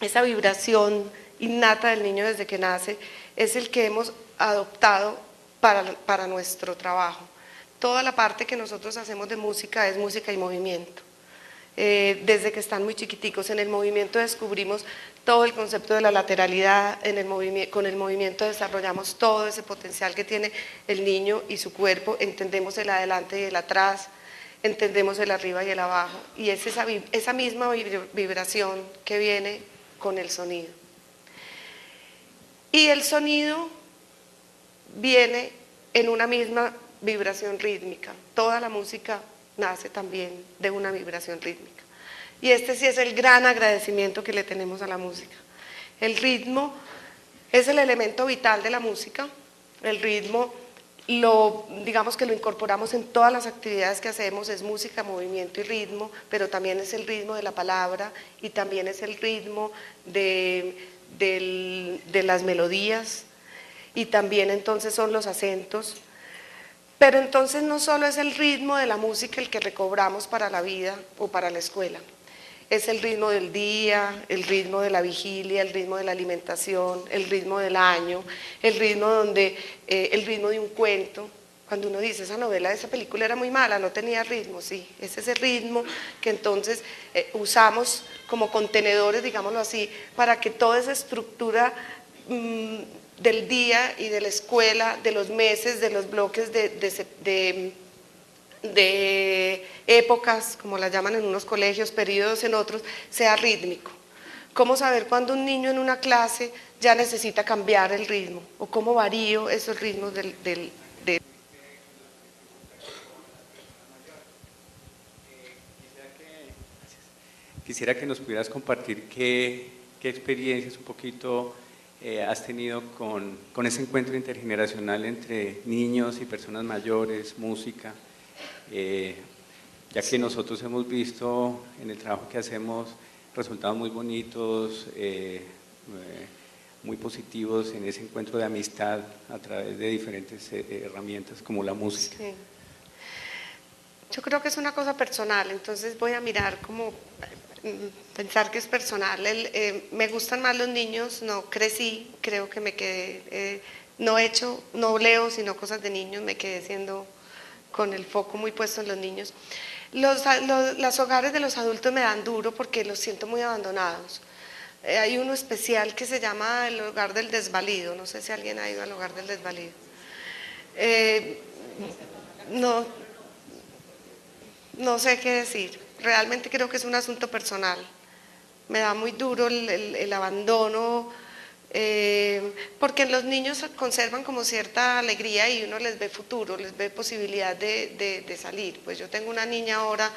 esa vibración innata del niño desde que nace, es el que hemos adoptado para nuestro trabajo. Toda la parte que nosotros hacemos de música es música y movimiento. Desde que están muy chiquiticos, en el movimiento descubrimos todo el concepto de la lateralidad, con el movimiento desarrollamos todo ese potencial que tiene el niño y su cuerpo, entendemos el adelante y el atrás, entendemos el arriba y el abajo, y es esa misma vibración que viene con el sonido. Y el sonido viene en una misma vibración rítmica, toda la música nace también de una vibración rítmica. Y este sí es el gran agradecimiento que le tenemos a la música. El ritmo es el elemento vital de la música, el ritmo digamos que lo incorporamos en todas las actividades que hacemos, es música, movimiento y ritmo, pero también es el ritmo de la palabra y también es el ritmo de las melodías y también entonces son los acentos. Pero entonces no solo es el ritmo de la música el que recobramos para la vida o para la escuela, es el ritmo del día, el ritmo de la vigilia, el ritmo de la alimentación, el ritmo del año, el ritmo de un cuento. Cuando uno dice, esa novela, esa película era muy mala, no tenía ritmo, sí, ese es el ritmo que entonces usamos como contenedores, digámoslo así, para que toda esa estructura del día y de la escuela, de los meses, de los bloques de épocas, como la llaman en unos colegios, periodos en otros, sea rítmico. ¿Cómo saber cuándo un niño en una clase ya necesita cambiar el ritmo? ¿O cómo varío esos ritmos del Quisiera que nos pudieras compartir qué experiencias un poquito has tenido con ese encuentro intergeneracional entre niños y personas mayores, música, ya que nosotros hemos visto en el trabajo que hacemos resultados muy bonitos, muy positivos en ese encuentro de amistad a través de diferentes herramientas como la música. Sí. Yo creo que es una cosa personal, entonces voy a mirar como pensar que es personal. Me gustan más los niños, no crecí, creo que me quedé, no leo sino cosas de niños, me quedé siendo con el foco muy puesto en los niños. Los hogares de los adultos me dan duro porque los siento muy abandonados. Hay uno especial que se llama el Hogar del Desvalido, no sé si alguien ha ido al Hogar del Desvalido. No sé qué decir, realmente creo que es un asunto personal. Me da muy duro el abandono, porque los niños conservan como cierta alegría y uno les ve futuro, les ve posibilidad de salir. Pues yo tengo una niña ahora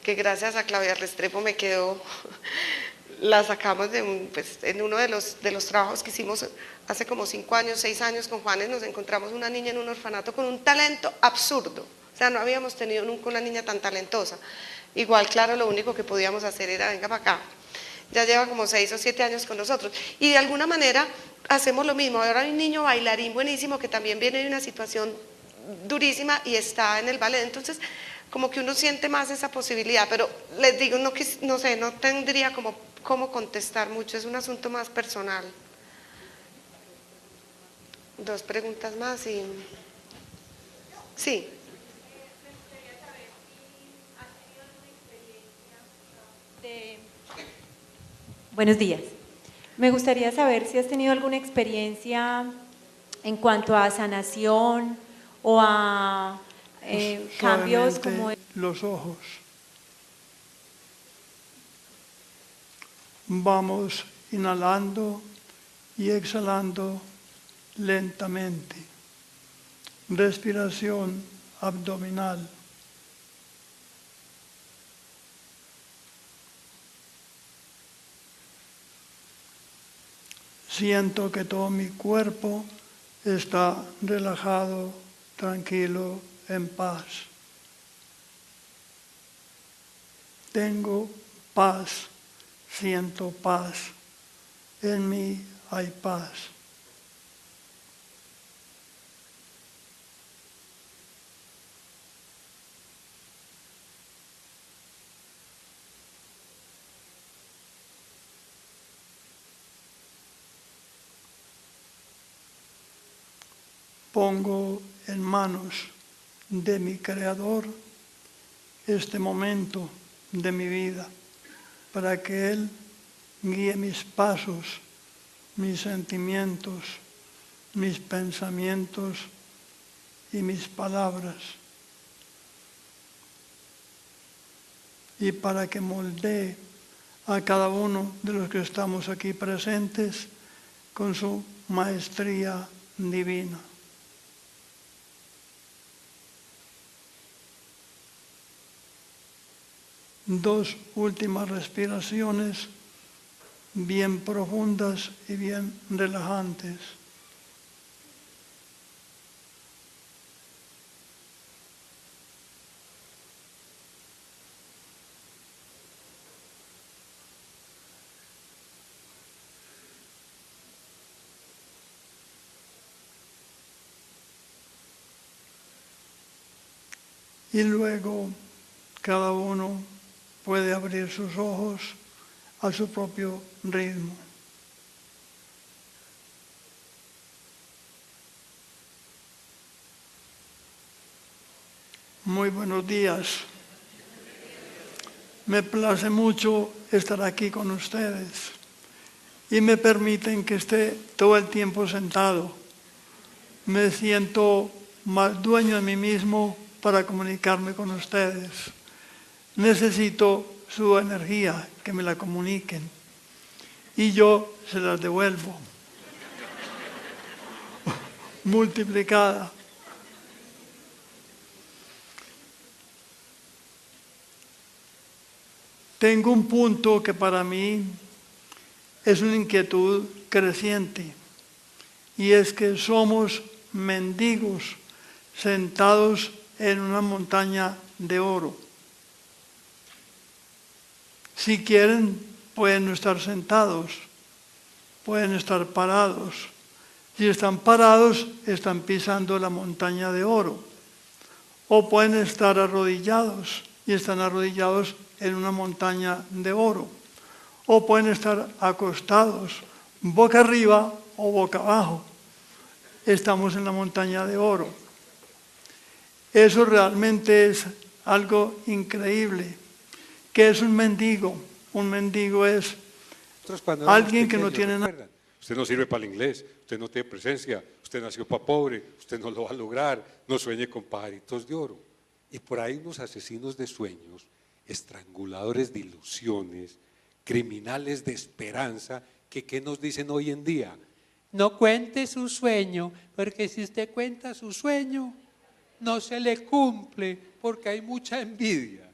que gracias a Claudia Restrepo me quedó, la sacamos en uno de los trabajos que hicimos hace como 5 años, 6 años con Juanes, nos encontramos una niña en un orfanato con un talento absurdo. O sea, no habíamos tenido nunca una niña tan talentosa. Igual, claro, lo único que podíamos hacer era, venga para acá. Ya lleva como 6 o 7 años con nosotros. Y de alguna manera hacemos lo mismo. Ahora hay un niño bailarín buenísimo que también viene de una situación durísima y está en el ballet. Entonces, como que uno siente más esa posibilidad. Pero les digo, no sé, no tendría como cómo contestar mucho. Es un asunto más personal. 2 preguntas más y... Sí. Buenos días. Me gustaría saber si has tenido alguna experiencia en cuanto a sanación o a cambios como... Los ojos. Vamos inhalando y exhalando lentamente. Respiración abdominal. Siento que todo mi cuerpo está relajado, tranquilo, en paz. Tengo paz, siento paz. En mí hay paz. Pongo en manos de mi Creador este momento de mi vida para que Él guíe mis pasos, mis sentimientos, mis pensamientos y mis palabras. Y para que moldee a cada uno de los que estamos aquí presentes con su maestría divina. Dos últimas respiraciones bien profundas y bien relajantes. Y luego cada uno puede abrir sus ojos a su propio ritmo. Muy buenos días. Me place mucho estar aquí con ustedes y me permiten que esté todo el tiempo sentado. Me siento más dueño de mí mismo para comunicarme con ustedes. Necesito su energía, que me la comuniquen y yo se las devuelvo multiplicada. Tengo un punto que para mí es una inquietud creciente y es que somos mendigos sentados en una montaña de oro. Si quieren, pueden no estar sentados, pueden estar parados. Si están parados, están pisando la montaña de oro. O pueden estar arrodillados y están arrodillados en una montaña de oro. O pueden estar acostados, boca arriba o boca abajo. Estamos en la montaña de oro. Eso realmente es algo increíble. ¿Qué es un mendigo? Un mendigo es alguien que no tiene nada. Usted no sirve para el inglés, usted no tiene presencia, usted nació para pobre, usted no lo va a lograr, no sueñe con pajaritos de oro. Y por ahí unos asesinos de sueños, estranguladores de ilusiones, criminales de esperanza, que ¿qué nos dicen hoy en día? No cuente su sueño, porque si usted cuenta su sueño, no se le cumple, porque hay mucha envidia.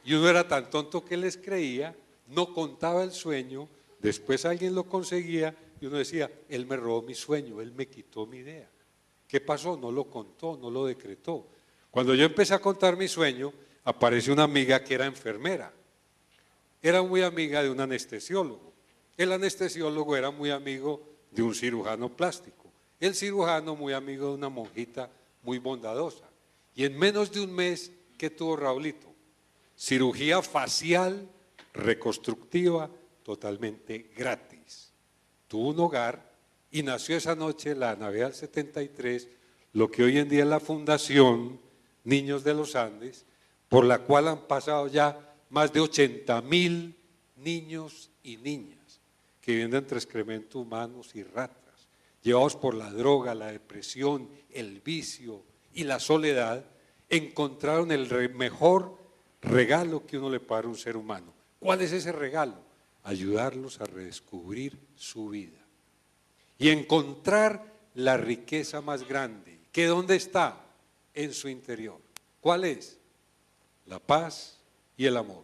Y uno era tan tonto que les creía, no contaba el sueño, después alguien lo conseguía y uno decía, él me robó mi sueño, él me quitó mi idea. ¿Qué pasó? No lo contó, no lo decretó. Cuando yo empecé a contar mi sueño, apareció una amiga que era enfermera. Era muy amiga de un anestesiólogo. El anestesiólogo era muy amigo de un cirujano plástico. El cirujano muy amigo de una monjita muy bondadosa. Y en menos de un mes, ¿qué tuvo Raulito? Cirugía facial reconstructiva totalmente gratis. Tuvo un hogar y nació esa noche, la Navidad del 73, lo que hoy en día es la Fundación Niños de los Andes, por la cual han pasado ya más de 80,000 niños y niñas que viven entre excrementos humanos y ratas, llevados por la droga, la depresión, el vicio y la soledad, encontraron el mejor regalo que uno le puede dar a un ser humano. ¿Cuál es ese regalo? Ayudarlos a redescubrir su vida y encontrar la riqueza más grande, que ¿dónde está? En su interior. ¿Cuál es? La paz y el amor.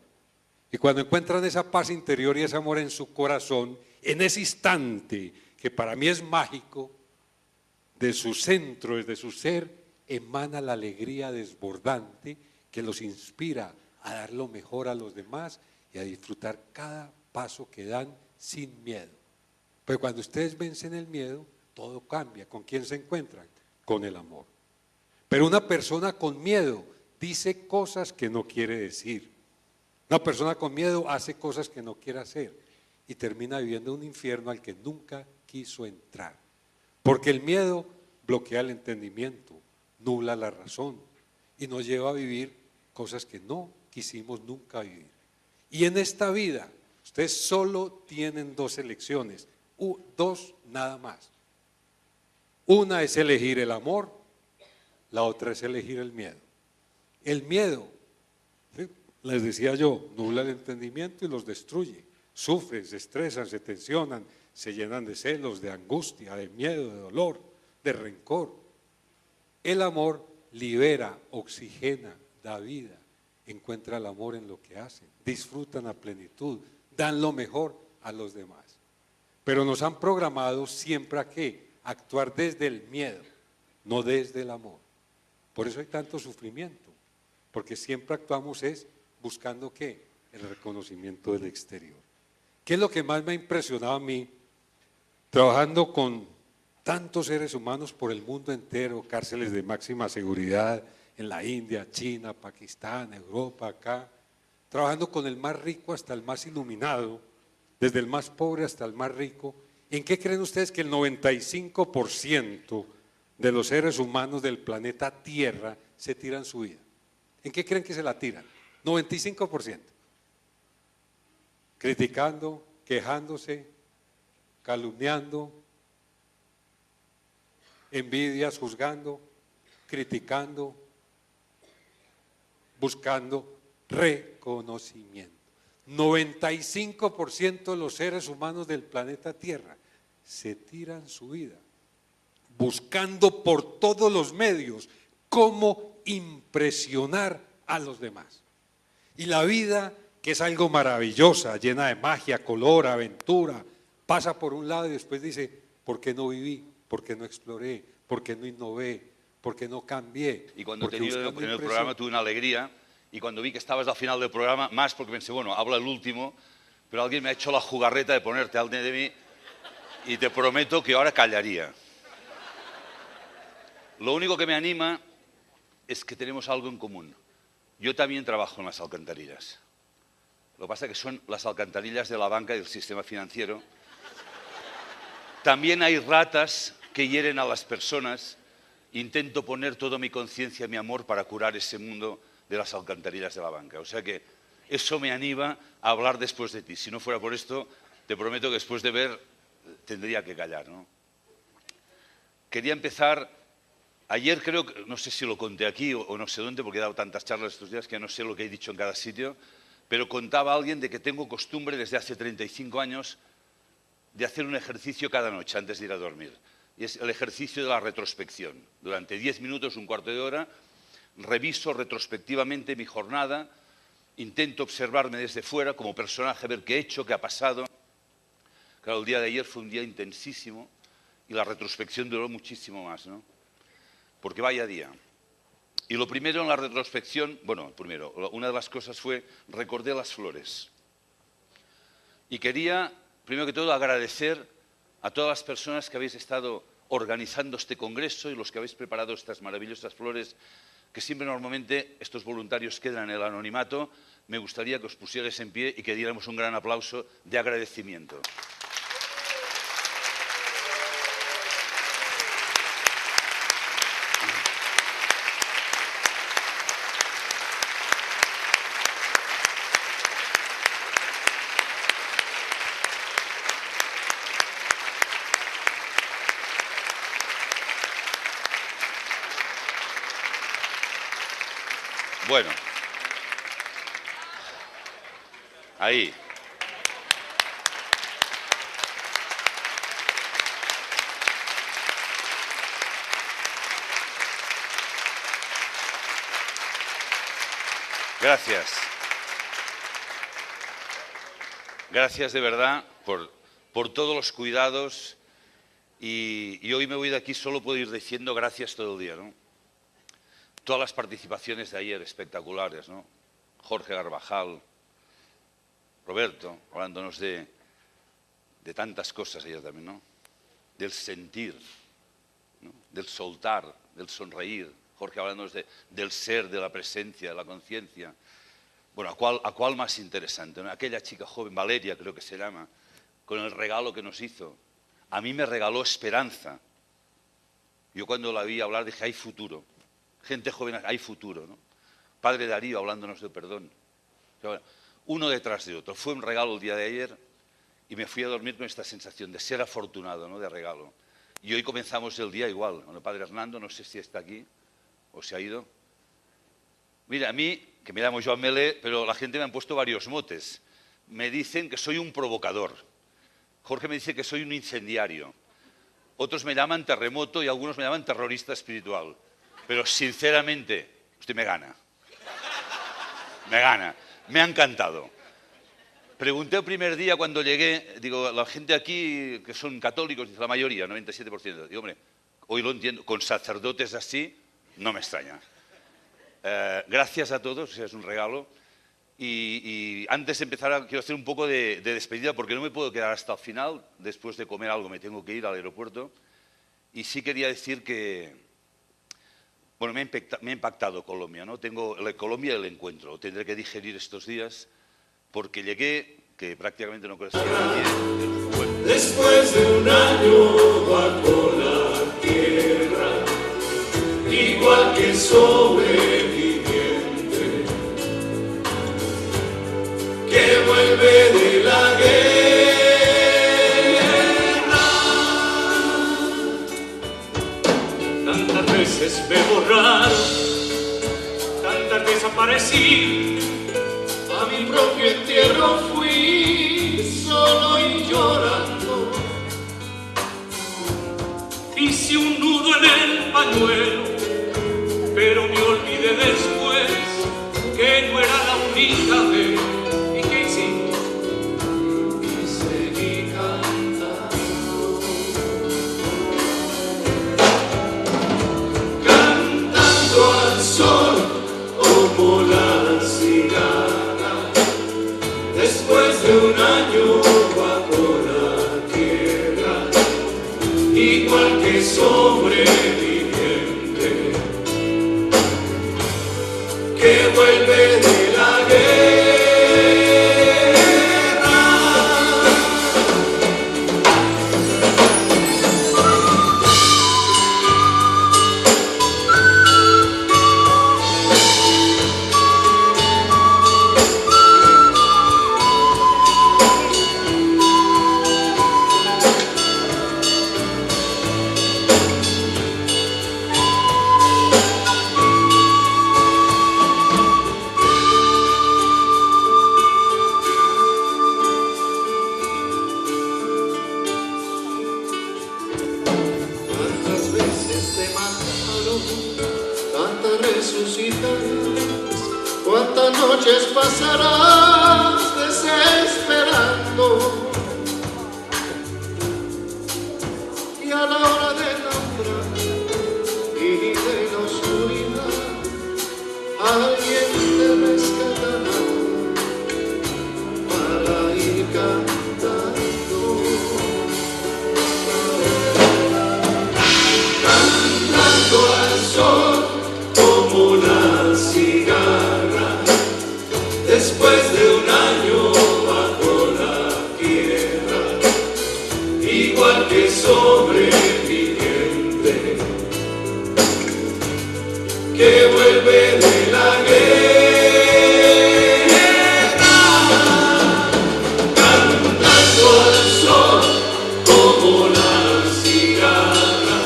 Y cuando encuentran esa paz interior y ese amor en su corazón, en ese instante que para mí es mágico, de su centro, desde su ser, emana la alegría desbordante que los inspira a dar lo mejor a los demás y a disfrutar cada paso que dan sin miedo. Pero cuando ustedes vencen el miedo, todo cambia. ¿Con quién se encuentran? Con el amor. Pero una persona con miedo dice cosas que no quiere decir. Una persona con miedo hace cosas que no quiere hacer y termina viviendo un infierno al que nunca quiso entrar. Porque el miedo bloquea el entendimiento, nubla la razón y nos lleva a vivir cosas que no quisimos nunca vivir. Y en esta vida, ustedes solo tienen dos elecciones, dos nada más. Una es elegir el amor, la otra es elegir el miedo. El miedo, ¿sí?, les decía yo, nubla el entendimiento y los destruye. Sufren, se estresan, se tensionan, se llenan de celos, de angustia, de miedo, de dolor, de rencor. El amor libera, oxigena, da vida. Encuentra el amor en lo que hacen, disfrutan a plenitud, dan lo mejor a los demás. Pero nos han programado siempre a ¿qué? Actuar desde el miedo, no desde el amor. Por eso hay tanto sufrimiento, porque siempre actuamos es buscando ¿qué? El reconocimiento del exterior. ¿Qué es lo que más me ha impresionado a mí? Trabajando con tantos seres humanos por el mundo entero, cárceles de máxima seguridad, en la India, China, Pakistán, Europa, acá. trabajando con el más rico hasta el más iluminado, desde el más pobre hasta el más rico. ¿En qué creen ustedes que el 95% de los seres humanos del planeta Tierra se tiran su vida? ¿En qué creen que se la tiran? 95%. Criticando, quejándose, calumniando, envidias, juzgando, criticando, buscando reconocimiento. 95% de los seres humanos del planeta Tierra se tiran su vida buscando por todos los medios cómo impresionar a los demás. Y la vida, que es algo maravillosa, llena de magia, color, aventura, pasa por un lado y después dice, ¿por qué no viví? ¿Por qué no exploré? ¿Por qué no innové? ¿Por qué no cambié? Y cuando Porque te vi en buscando el impresión. programa tuve una alegría, y cuando vi que estabas al final del programa, más porque pensé, bueno, habla el último, pero alguien me ha hecho la jugarreta de ponerte al de mí, y te prometo que ahora callaría. Lo único que me anima es que tenemos algo en común. Yo también trabajo en las alcantarillas. Lo que pasa es que son las alcantarillas de la banca y del sistema financiero. También hay ratas que hieren a las personas. Intento poner toda mi conciencia y mi amor para curar ese mundo de las alcantarillas de la banca. O sea que eso me anima a hablar después de ti. Si no fuera por esto, te prometo que después de ver tendría que callar, ¿no? Quería empezar. Ayer creo que, no sé si lo conté aquí o no sé dónde, porque he dado tantas charlas estos días que no sé lo que he dicho en cada sitio, pero contaba a alguien de que tengo costumbre desde hace 35 años de hacer un ejercicio cada noche antes de ir a dormir. Y es el ejercicio de la retrospección. Durante 10 minutos, un cuarto de hora, reviso retrospectivamente mi jornada, intento observarme desde fuera como personaje, ver qué he hecho, qué ha pasado. Claro, el día de ayer fue un día intensísimo y la retrospección duró muchísimo más, ¿no? Porque vaya día. Y lo primero en la retrospección, bueno, primero, una de las cosas fue recordé las flores. Y quería, primero que todo, agradecer a todas las personas que habéis estado organizando este congreso y los que habéis preparado estas maravillosas flores, que siempre normalmente estos voluntarios quedan en el anonimato. Me gustaría que os pusierais en pie y que diéramos un gran aplauso de agradecimiento. Bueno, ahí. Gracias. Gracias de verdad por todos los cuidados y hoy me voy de aquí, solo puedo ir diciendo gracias todo el día, ¿no? Todas las participaciones de ayer espectaculares, ¿no? Jorge Garbajal, Roberto, hablándonos de tantas cosas ayer también, ¿no? Del sentir, ¿no? Del soltar, del sonreír. Jorge hablándonos del ser, de la presencia, de la conciencia. Bueno, ¿a cuál más interesante, ¿no? Aquella chica joven, Valeria creo que se llama, con el regalo que nos hizo. A mí me regaló esperanza. Yo cuando la vi hablar dije, hay futuro. Gente joven, hay futuro, ¿no? Padre Darío hablándonos de perdón. Uno detrás de otro. Fue un regalo el día de ayer y me fui a dormir con esta sensación de ser afortunado, ¿no? De regalo. Y hoy comenzamos el día igual. Con el Padre Hernando, no sé si está aquí o se ha ido. Mira, a mí, que me llamo Joan Melé, pero la gente me han puesto varios motes. Me dicen que soy un provocador. Jorge me dice que soy un incendiario. Otros me llaman terremoto y algunos me llaman terrorista espiritual. Pero sinceramente, usted me gana. Me gana. Me ha encantado. Pregunté el primer día cuando llegué, digo, la gente aquí que son católicos, dice la mayoría, 97%. Digo, hombre, hoy lo entiendo, con sacerdotes así, no me extraña. Gracias a todos, es un regalo. Y antes de empezar, quiero hacer un poco de despedida, porque no me puedo quedar hasta el final. Después de comer algo me tengo que ir al aeropuerto. Y sí quería decir que Bueno, me ha impactado Colombia, ¿no? Tengo Colombia el encuentro, lo tendré que digerir estos días, porque llegué, que prácticamente no conocía a nadie. Bueno. Después de un año bajo la tierra, igual que sobreviviente, que vuelve de la guerra. Tantas veces me borraron, tantas desaparecí, a mi propio entierro fui solo y llorando. Hice un nudo en el pañuelo, pero me olvidé después que no era la única vez. ¿Y qué hicimos? Y seguí cantando al sol como la cigarra. Después de un año bajo la tierra, igual que sobreviviente, que vuelve de la guerra. Tantas veces te mataron, tantas resucitarás, cuántas noches pasarás desesperando, y a la hora del naufragio y de la oscuridad, alguien te rescatará para ir cantando. Cantando al sol como la cigarra, después de un año bajo la tierra, igual que sobreviviente, que vuelve de la guerra. Cantando al sol como la cigarra,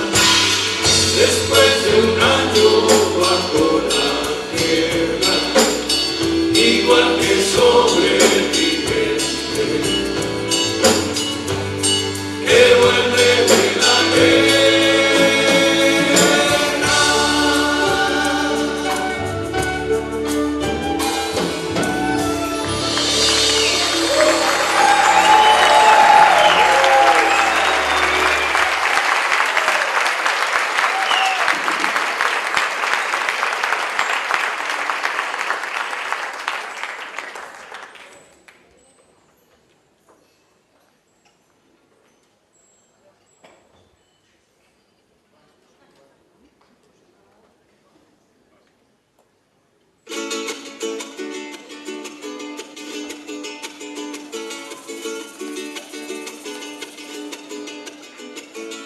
después de un año bajo la tierra, igual que sobreviviente, que vuelve de la guerra.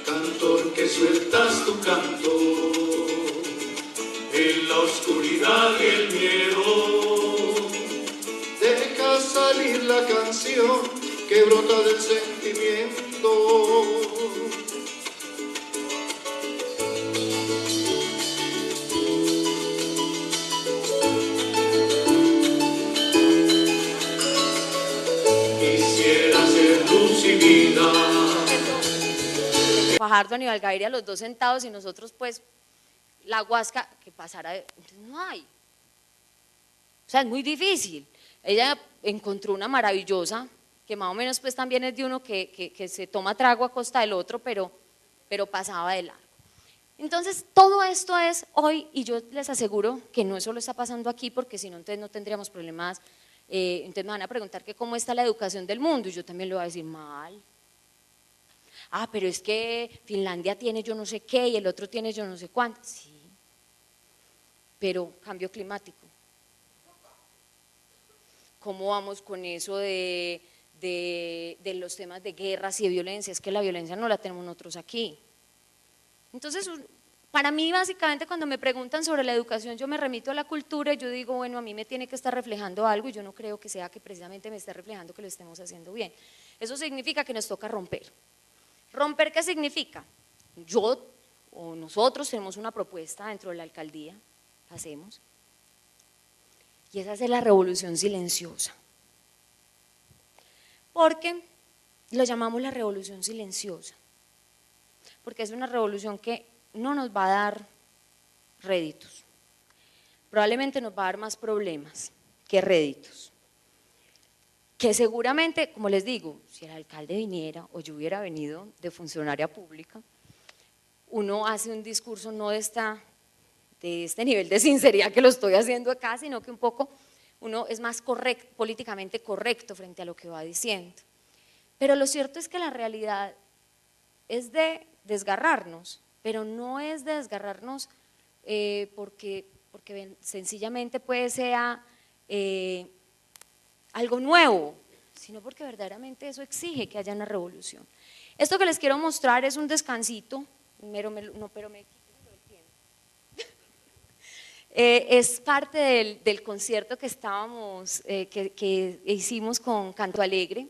Cantor que sueltas tu canto en la oscuridad y el miedo, deja salir la canción que brota del sentimiento. Quisiera ser luz y vida. Fajardo, Aníbal Gaviria, los dos sentados y nosotros pues la guasca que pasara, entonces no hay. O sea, es muy difícil. Ella encontró una maravillosa, que más o menos pues también es de uno que se toma trago a costa del otro, pero pasaba de largo. Entonces todo esto es hoy, y yo les aseguro que no solo está pasando aquí, porque si no entonces no tendríamos problemas. Entonces me van a preguntar que cómo está la educación del mundo, y yo también le voy a decir mal. Ah, pero es que Finlandia tiene yo no sé qué y el otro tiene yo no sé cuánto. Sí, pero cambio climático. ¿Cómo vamos con eso de los temas de guerras y de violencia? Es que la violencia no la tenemos nosotros aquí. Entonces, para mí básicamente cuando me preguntan sobre la educación yo me remito a la cultura y yo digo, bueno, a mí me tiene que estar reflejando algo y yo no creo que sea que precisamente me esté reflejando que lo estemos haciendo bien. Eso significa que nos toca romper. ¿Romper qué significa? Yo o nosotros tenemos una propuesta dentro de la alcaldía, hacemos, y es hacer la revolución silenciosa. ¿Por qué lo llamamos la revolución silenciosa? Porque es una revolución que no nos va a dar réditos, probablemente nos va a dar más problemas que réditos, que seguramente, como les digo, si el alcalde viniera o yo hubiera venido de funcionaria pública, uno hace un discurso no de este nivel de sinceridad que lo estoy haciendo acá, sino que un poco uno es más correcto, políticamente correcto frente a lo que va diciendo. Pero lo cierto es que la realidad es de desgarrarnos, pero no es de desgarrarnos porque sencillamente puede ser algo nuevo, sino porque verdaderamente eso exige que haya una revolución. Esto que les quiero mostrar es un descansito, es parte del concierto que que hicimos con Canto Alegre.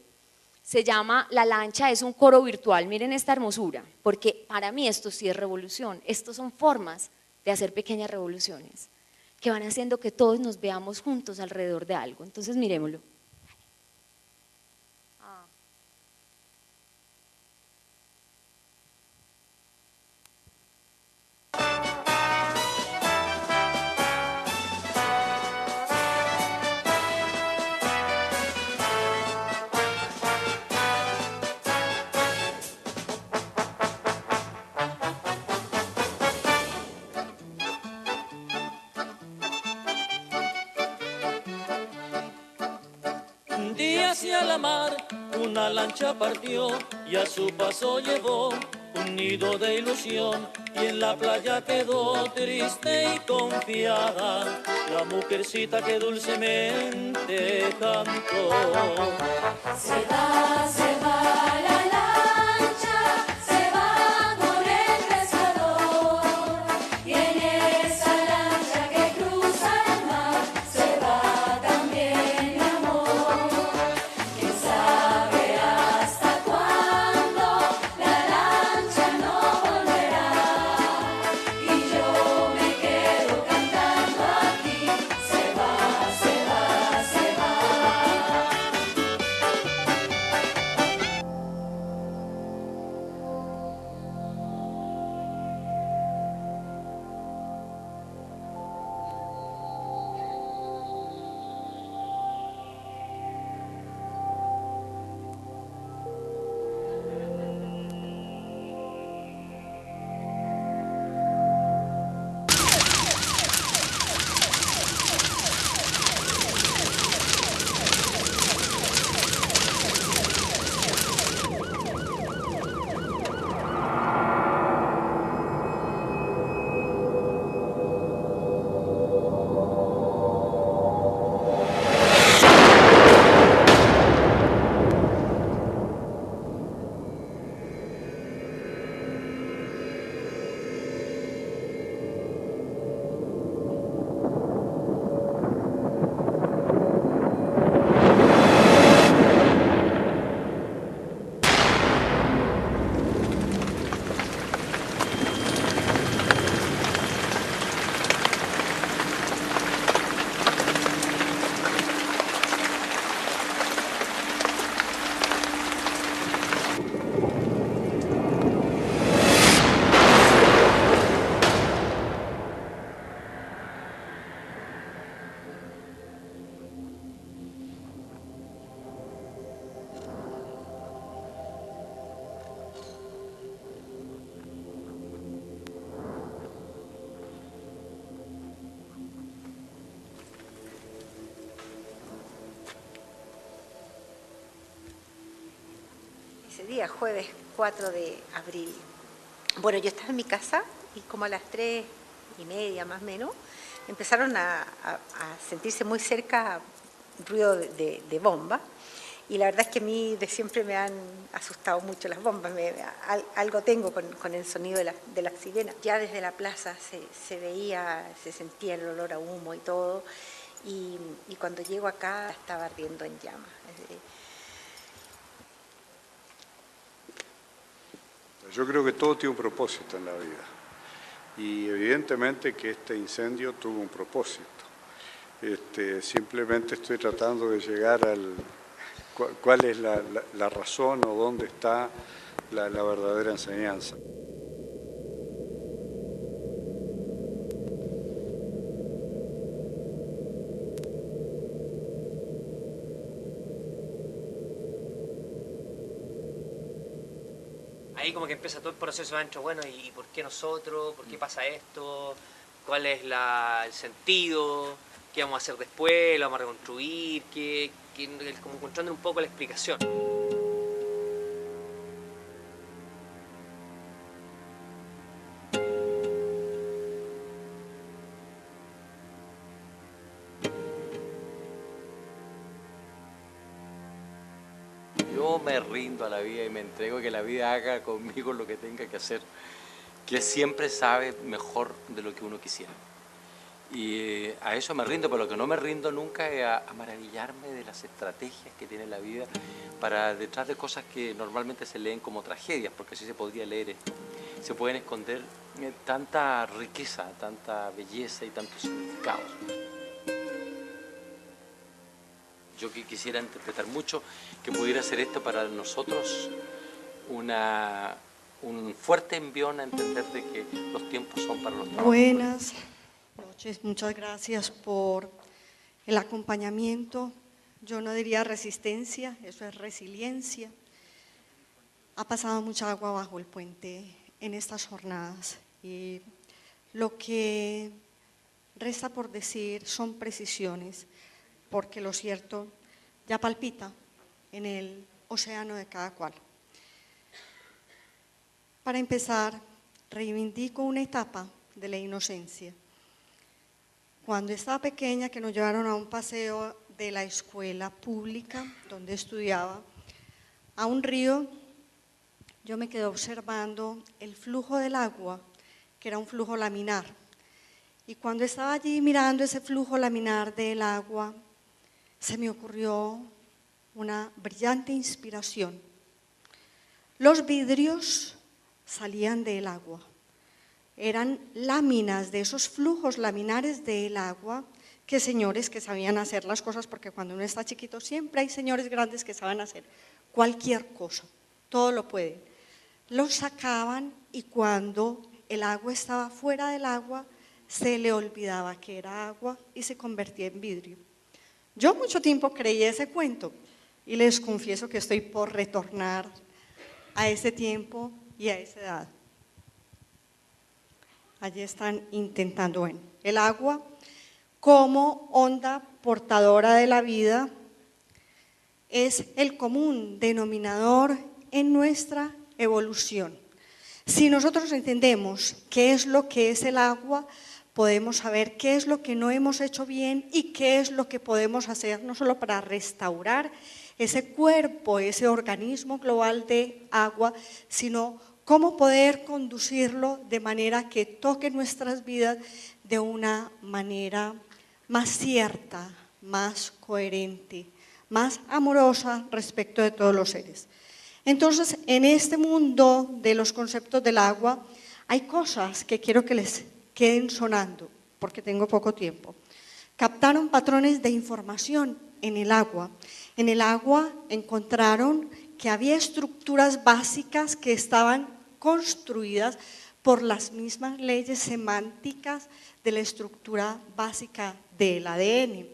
Se llama La Lancha, es un coro virtual. Miren esta hermosura, porque para mí esto sí es revolución. Estos son formas de hacer pequeñas revoluciones que van haciendo que todos nos veamos juntos alrededor de algo. Entonces miremoslo. Un día hacia la mar una lancha partió y a su paso llevó un nido de ilusión y en la playa quedó triste y confiada la mujercita que dulcemente cantó. Se va la lancha, se va con el pescador y en esa lancha que cruza el mar se va también mi amor. ¿Quién sabe hasta cuándo la lancha no volverá? Y yo me quedo cantando aquí, se va, se va, se va. Ese día, jueves 4 de abril. Bueno, yo estaba en mi casa y como a las 3:30 más o menos, empezaron a sentirse muy cerca ruido de bomba. Y la verdad es que a mí de siempre me han asustado mucho las bombas, algo tengo con el sonido de las sirenas. Ya desde la plaza se veía, se sentía el olor a humo y todo, y cuando llego acá estaba ardiendo en llamas. Yo creo que todo tiene un propósito en la vida, y evidentemente que este incendio tuvo un propósito. Simplemente estoy tratando de llegar al... ¿Cuál es la razón o dónde está la verdadera enseñanza? Ahí como que empieza todo el proceso adentro, bueno, ¿y por qué nosotros? ¿Por qué pasa esto? ¿Cuál es el sentido? ¿Qué vamos a hacer después? ¿Lo vamos a reconstruir? Como encontrando un poco la explicación. Yo me rindo a la vida y me entrego, que la vida haga conmigo lo que tenga que hacer, que siempre sabe mejor de lo que uno quisiera. Y a eso me rindo, pero lo que no me rindo nunca es a maravillarme de las estrategias que tiene la vida para detrás de cosas que normalmente se leen como tragedias, porque así se podría leer esto. Se pueden esconder tanta riqueza, tanta belleza y tantos significados. Yo quisiera interpretar mucho que pudiera ser esto para nosotros un fuerte envión a entender de que los tiempos son para los trabajadores. Buenas noches, muchas gracias por el acompañamiento. Yo no diría resistencia, eso es resiliencia. Ha pasado mucha agua bajo el puente en estas jornadas y lo que resta por decir son precisiones, porque lo cierto ya palpita en el océano de cada cual. Para empezar, reivindico una etapa de la inocencia. Cuando estaba pequeña, que nos llevaron a un paseo de la escuela pública donde estudiaba, a un río, yo me quedé observando el flujo del agua, que era un flujo laminar. Y cuando estaba allí mirando ese flujo laminar del agua, se me ocurrió una brillante inspiración. Los vidrios salían del agua. Eran láminas de esos flujos laminares del agua, que señores que sabían hacer las cosas, porque cuando uno está chiquito siempre hay señores grandes que saben hacer cualquier cosa, todo lo pueden. Los sacaban y cuando el agua estaba fuera del agua, se le olvidaba que era agua y se convertía en vidrio. Yo mucho tiempo creí ese cuento y les confieso que estoy por retornar a ese tiempo y a esa edad. Allí están intentando, bueno, el agua como onda portadora de la vida es el común denominador en nuestra evolución. Si nosotros entendemos qué es lo que es el agua, podemos saber qué es lo que no hemos hecho bien y qué es lo que podemos hacer no solo para restaurar ese cuerpo, ese organismo global de agua, sino cómo poder conducirlo de manera que toque nuestras vidas de una manera más cierta, más coherente, más amorosa respecto de todos los seres. Entonces, en este mundo de los conceptos del agua, hay cosas que quiero que les queden sonando, porque tengo poco tiempo. Captaron patrones de información en el agua. En el agua encontraron que había estructuras básicas que estaban construidas por las mismas leyes semánticas de la estructura básica del ADN.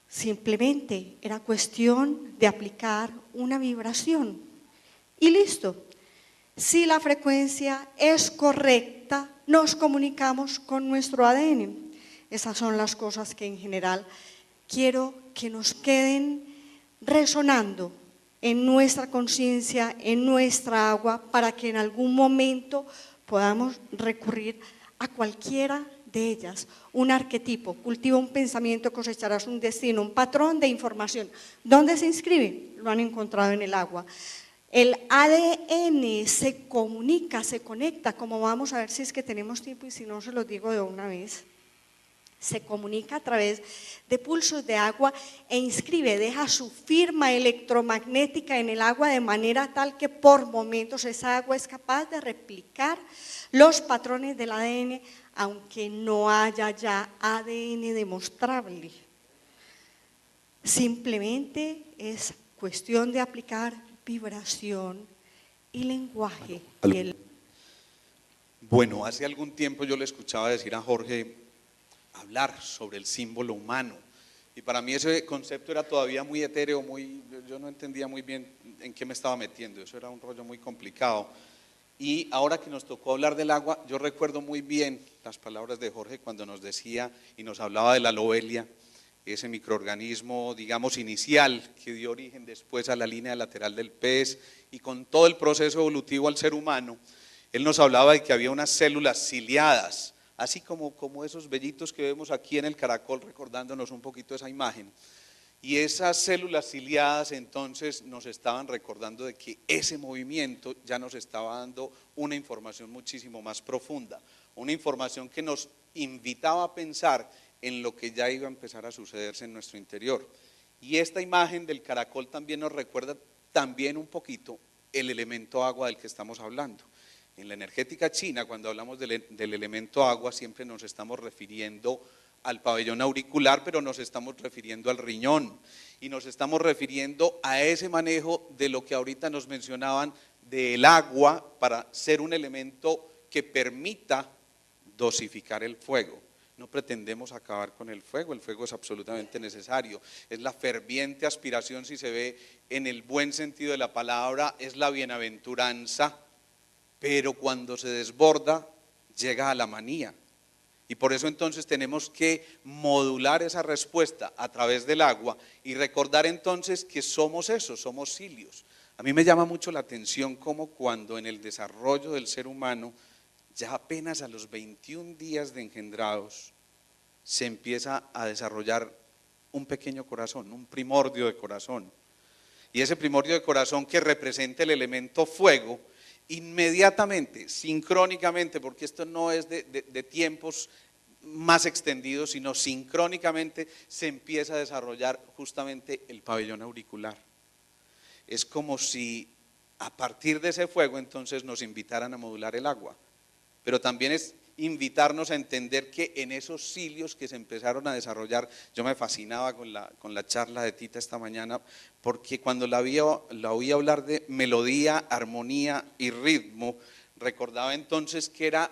Simplemente era cuestión de aplicar una vibración y listo. Si la frecuencia es correcta, nos comunicamos con nuestro ADN. Esas son las cosas que en general quiero que nos queden resonando en nuestra conciencia, en nuestra agua, para que en algún momento podamos recurrir a cualquiera de ellas, un arquetipo, cultiva un pensamiento, cosecharás un destino, un patrón de información. ¿Dónde se inscribe? Lo han encontrado en el agua. El ADN se comunica, se conecta, como vamos a ver si es que tenemos tiempo y si no se los digo de una vez. Se comunica a través de pulsos de agua e inscribe, deja su firma electromagnética en el agua de manera tal que por momentos esa agua es capaz de replicar los patrones del ADN, aunque no haya ya ADN demostrable. Simplemente es cuestión de aplicar vibración y lenguaje. Bueno, hace algún tiempo yo le escuchaba decir a Jorge hablar sobre el símbolo humano, y para mí ese concepto era todavía muy etéreo, yo no entendía muy bien en qué me estaba metiendo, eso era un rollo muy complicado. Y ahora que nos tocó hablar del agua, yo recuerdo muy bien las palabras de Jorge cuando nos decía y nos hablaba de la lobelia, ese microorganismo, digamos, inicial que dio origen después a la línea lateral del pez y con todo el proceso evolutivo al ser humano. Él nos hablaba de que había unas células ciliadas, así como esos vellitos que vemos aquí en el caracol, recordándonos un poquito esa imagen. Y esas células ciliadas entonces nos estaban recordando de que ese movimiento ya nos estaba dando una información muchísimo más profunda, una información que nos invitaba a pensar en lo que ya iba a empezar a sucederse en nuestro interior. Y esta imagen del caracol también nos recuerda también un poquito el elemento agua del que estamos hablando. En la energética china, cuando hablamos del elemento agua, siempre nos estamos refiriendo al pabellón auricular, pero nos estamos refiriendo al riñón y nos estamos refiriendo a ese manejo de lo que ahorita nos mencionaban del agua para ser un elemento que permita dosificar el fuego. No pretendemos acabar con el fuego es absolutamente necesario, es la ferviente aspiración, si se ve en el buen sentido de la palabra, es la bienaventuranza, pero cuando se desborda llega a la manía. Y por eso entonces tenemos que modular esa respuesta a través del agua y recordar entonces que somos eso, somos cilios. A mí me llama mucho la atención cómo cuando en el desarrollo del ser humano, ya apenas a los 21 días de engendrados, se empieza a desarrollar un pequeño corazón, un primordio de corazón. Y ese primordio de corazón que representa el elemento fuego, inmediatamente, sincrónicamente, porque esto no es de tiempos más extendidos, sino sincrónicamente se empieza a desarrollar justamente el pabellón auricular. Es como si a partir de ese fuego entonces nos invitaran a modular el agua, pero también es invitarnos a entender que en esos cilios que se empezaron a desarrollar, yo me fascinaba con la charla de Tita esta mañana, porque cuando la oí hablar de melodía, armonía y ritmo, recordaba entonces que era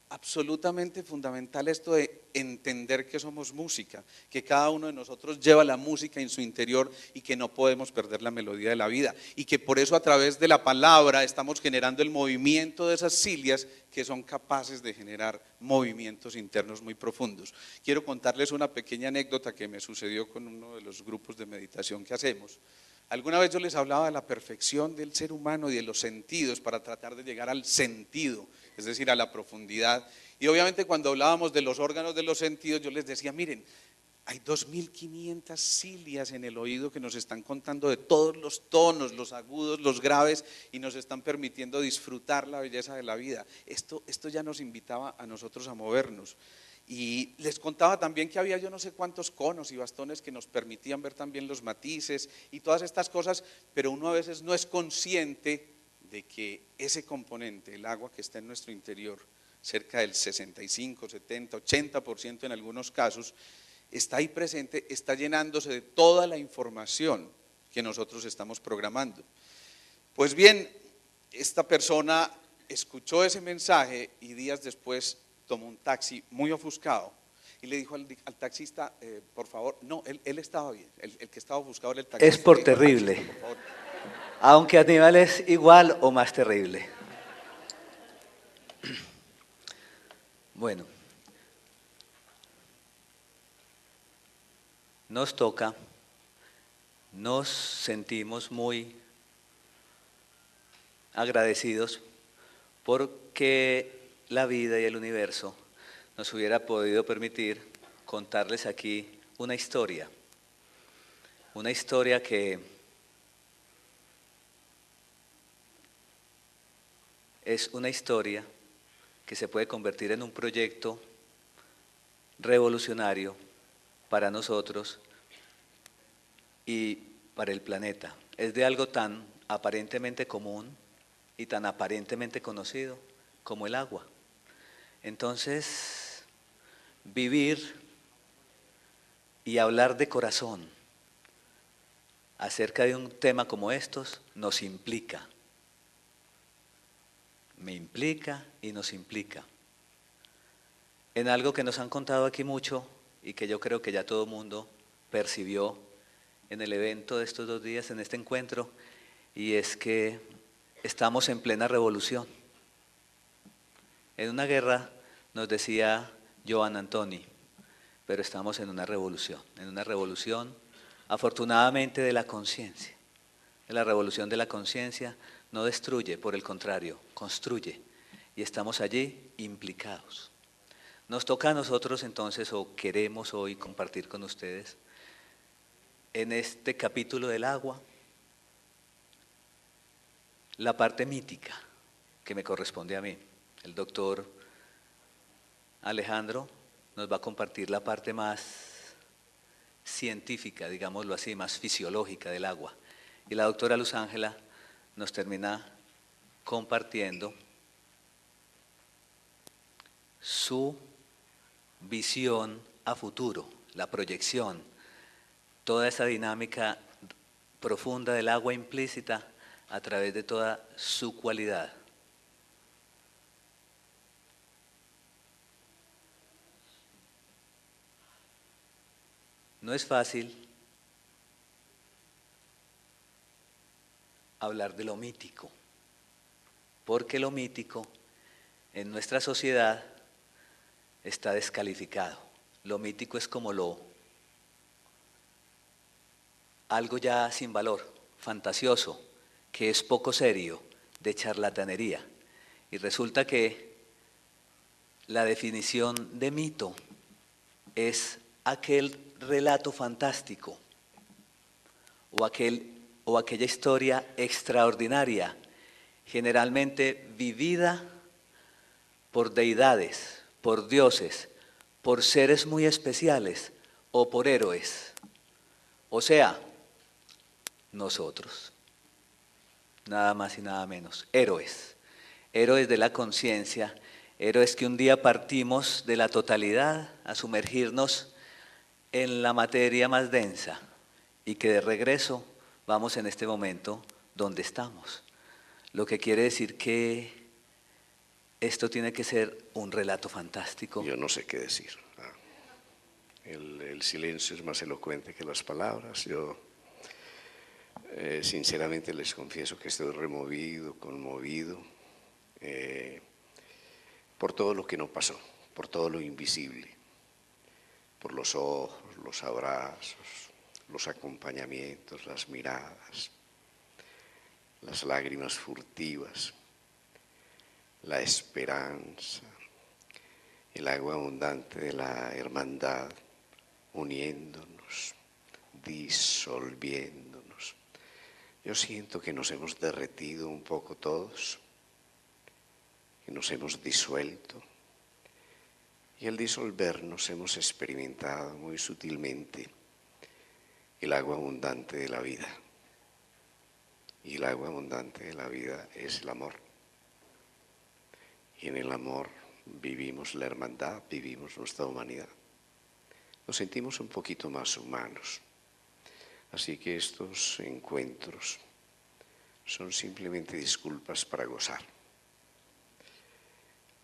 absolutamente fundamental esto de entender que somos música, que cada uno de nosotros lleva la música en su interior y que no podemos perder la melodía de la vida y que por eso a través de la palabra estamos generando el movimiento de esas cilias que son capaces de generar movimientos internos muy profundos. Quiero contarles una pequeña anécdota que me sucedió con uno de los grupos de meditación que hacemos. Alguna vez yo les hablaba de la perfección del ser humano y de los sentidos para tratar de llegar al sentido, es decir, a la profundidad. Y obviamente cuando hablábamos de los órganos de los sentidos, yo les decía, miren, hay 2500 cilias en el oído que nos están contando de todos los tonos, los agudos, los graves, y nos están permitiendo disfrutar la belleza de la vida. Esto ya nos invitaba a nosotros a movernos. Y les contaba también que había yo no sé cuántos conos y bastones que nos permitían ver también los matices y todas estas cosas, pero uno a veces no es consciente de que ese componente, el agua que está en nuestro interior, cerca del 65, 70, 80% en algunos casos, está ahí presente, está llenándose de toda la información que nosotros estamos programando. Pues bien, esta persona escuchó ese mensaje y días después tomó un taxi muy ofuscado y le dijo al taxista, por favor, no, él estaba bien, el que estaba ofuscado era el taxista. Es por terrible, taxista, por favor. Aunque Aníbal es igual o más terrible. Bueno, nos toca, nos sentimos muy agradecidos porque la vida y el universo nos hubiera podido permitir contarles aquí una historia que es una historia que se puede convertir en un proyecto revolucionario para nosotros y para el planeta. Es de algo tan aparentemente común y tan aparentemente conocido como el agua. Entonces, vivir y hablar de corazón acerca de un tema como estos nos implica, me implica y nos implica en algo que nos han contado aquí mucho y que yo creo que ya todo el mundo percibió en el evento de estos 2 días, en este encuentro, y es que estamos en plena revolución. En una guerra, nos decía Joan Antoni, pero estamos en una revolución afortunadamente de la conciencia. La revolución de la conciencia no destruye, por el contrario, construye, y estamos allí implicados. Nos toca a nosotros entonces, o queremos hoy compartir con ustedes, en este capítulo del agua, la parte mítica que me corresponde a mí. El doctor Alejandro nos va a compartir la parte más científica, digámoslo así, más fisiológica del agua. Y la doctora Luz Ángela nos termina compartiendo su visión a futuro, la proyección, toda esa dinámica profunda del agua implícita a través de toda su cualidad. No es fácil hablar de lo mítico, porque lo mítico en nuestra sociedad está descalificado. Lo mítico es como algo ya sin valor, fantasioso, que es poco serio, de charlatanería. Y resulta que la definición de mito es aquel relato fantástico o aquella historia extraordinaria, generalmente vivida por deidades, por dioses, por seres muy especiales o por héroes. O sea, nosotros, nada más y nada menos, héroes de la conciencia, héroes que un día partimos de la totalidad a sumergirnos en la materia más densa y que de regreso vamos en este momento donde estamos. Lo que quiere decir que esto tiene que ser un relato fantástico. Yo no sé qué decir. El silencio es más elocuente que las palabras. Yo sinceramente les confieso que estoy removido, conmovido por todo lo que no pasó, por todo lo invisible, por los ojos, los abrazos, los acompañamientos, las miradas, las lágrimas furtivas, la esperanza, el agua abundante de la hermandad, uniéndonos, disolviéndonos. Yo siento que nos hemos derretido un poco todos, que nos hemos disuelto. Y al disolvernos hemos experimentado muy sutilmente el agua abundante de la vida. Y el agua abundante de la vida es el amor. Y en el amor vivimos la hermandad, vivimos nuestra humanidad. Nos sentimos un poquito más humanos. Así que estos encuentros son simplemente disculpas para gozar.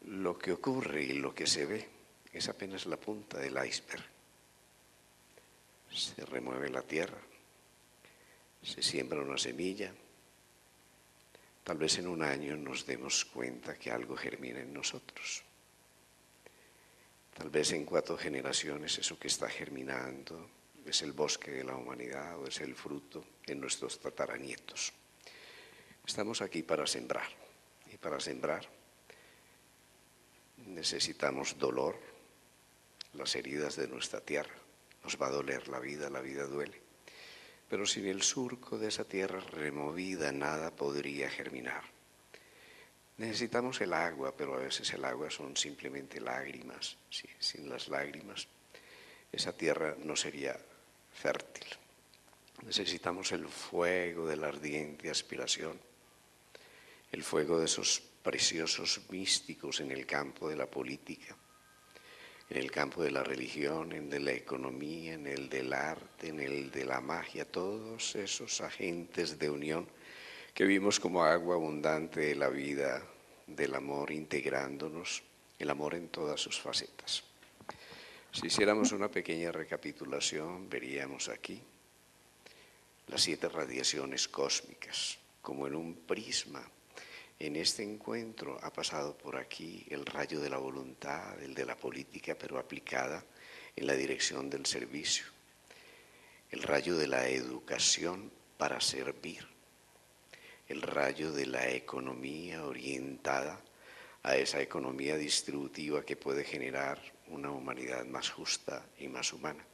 Lo que ocurre y lo que se ve es apenas la punta del iceberg. Se remueve la tierra, se siembra una semilla. Tal vez en un año nos demos cuenta que algo germina en nosotros. Tal vez en 4 generaciones eso que está germinando es el bosque de la humanidad o es el fruto de nuestros tataranietos. Estamos aquí para sembrar, y para sembrar necesitamos dolor, las heridas de nuestra tierra. Nos va a doler la vida duele. Pero sin el surco de esa tierra removida nada podría germinar. Necesitamos el agua, pero a veces el agua son simplemente lágrimas. Sí, sin las lágrimas esa tierra no sería fértil. Necesitamos el fuego de la ardiente aspiración, el fuego de esos preciosos místicos en el campo de la política, en el campo de la religión, en el de la economía, en el del arte, en el de la magia, todos esos agentes de unión que vimos como agua abundante de la vida, del amor integrándonos, el amor en todas sus facetas. Si hiciéramos una pequeña recapitulación, veríamos aquí las 7 radiaciones cósmicas, como en un prisma. En este encuentro ha pasado por aquí el rayo de la voluntad, el de la política, pero aplicada en la dirección del servicio. El rayo de la educación para servir. El rayo de la economía orientada a esa economía distributiva que puede generar una humanidad más justa y más humana.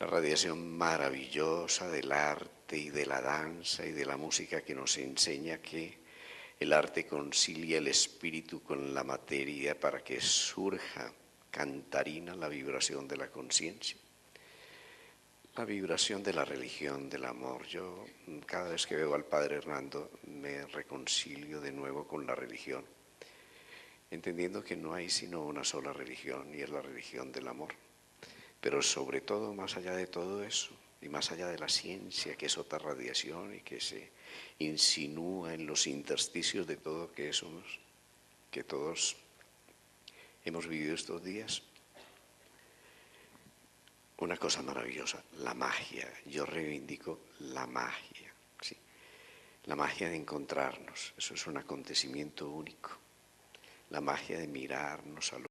La radiación maravillosa del arte y de la danza y de la música que nos enseña que el arte concilia el espíritu con la materia para que surja cantarina la vibración de la conciencia. La vibración de la religión, del amor. Yo cada vez que veo al Padre Hernando me reconcilio de nuevo con la religión, entendiendo que no hay sino una sola religión y es la religión del amor. Pero sobre todo, más allá de todo eso, y más allá de la ciencia, que es otra radiación y que se insinúa en los intersticios de todo que somos, que todos hemos vivido estos días, una cosa maravillosa, la magia. Yo reivindico la magia, ¿sí? La magia de encontrarnos, eso es un acontecimiento único. La magia de mirarnos a los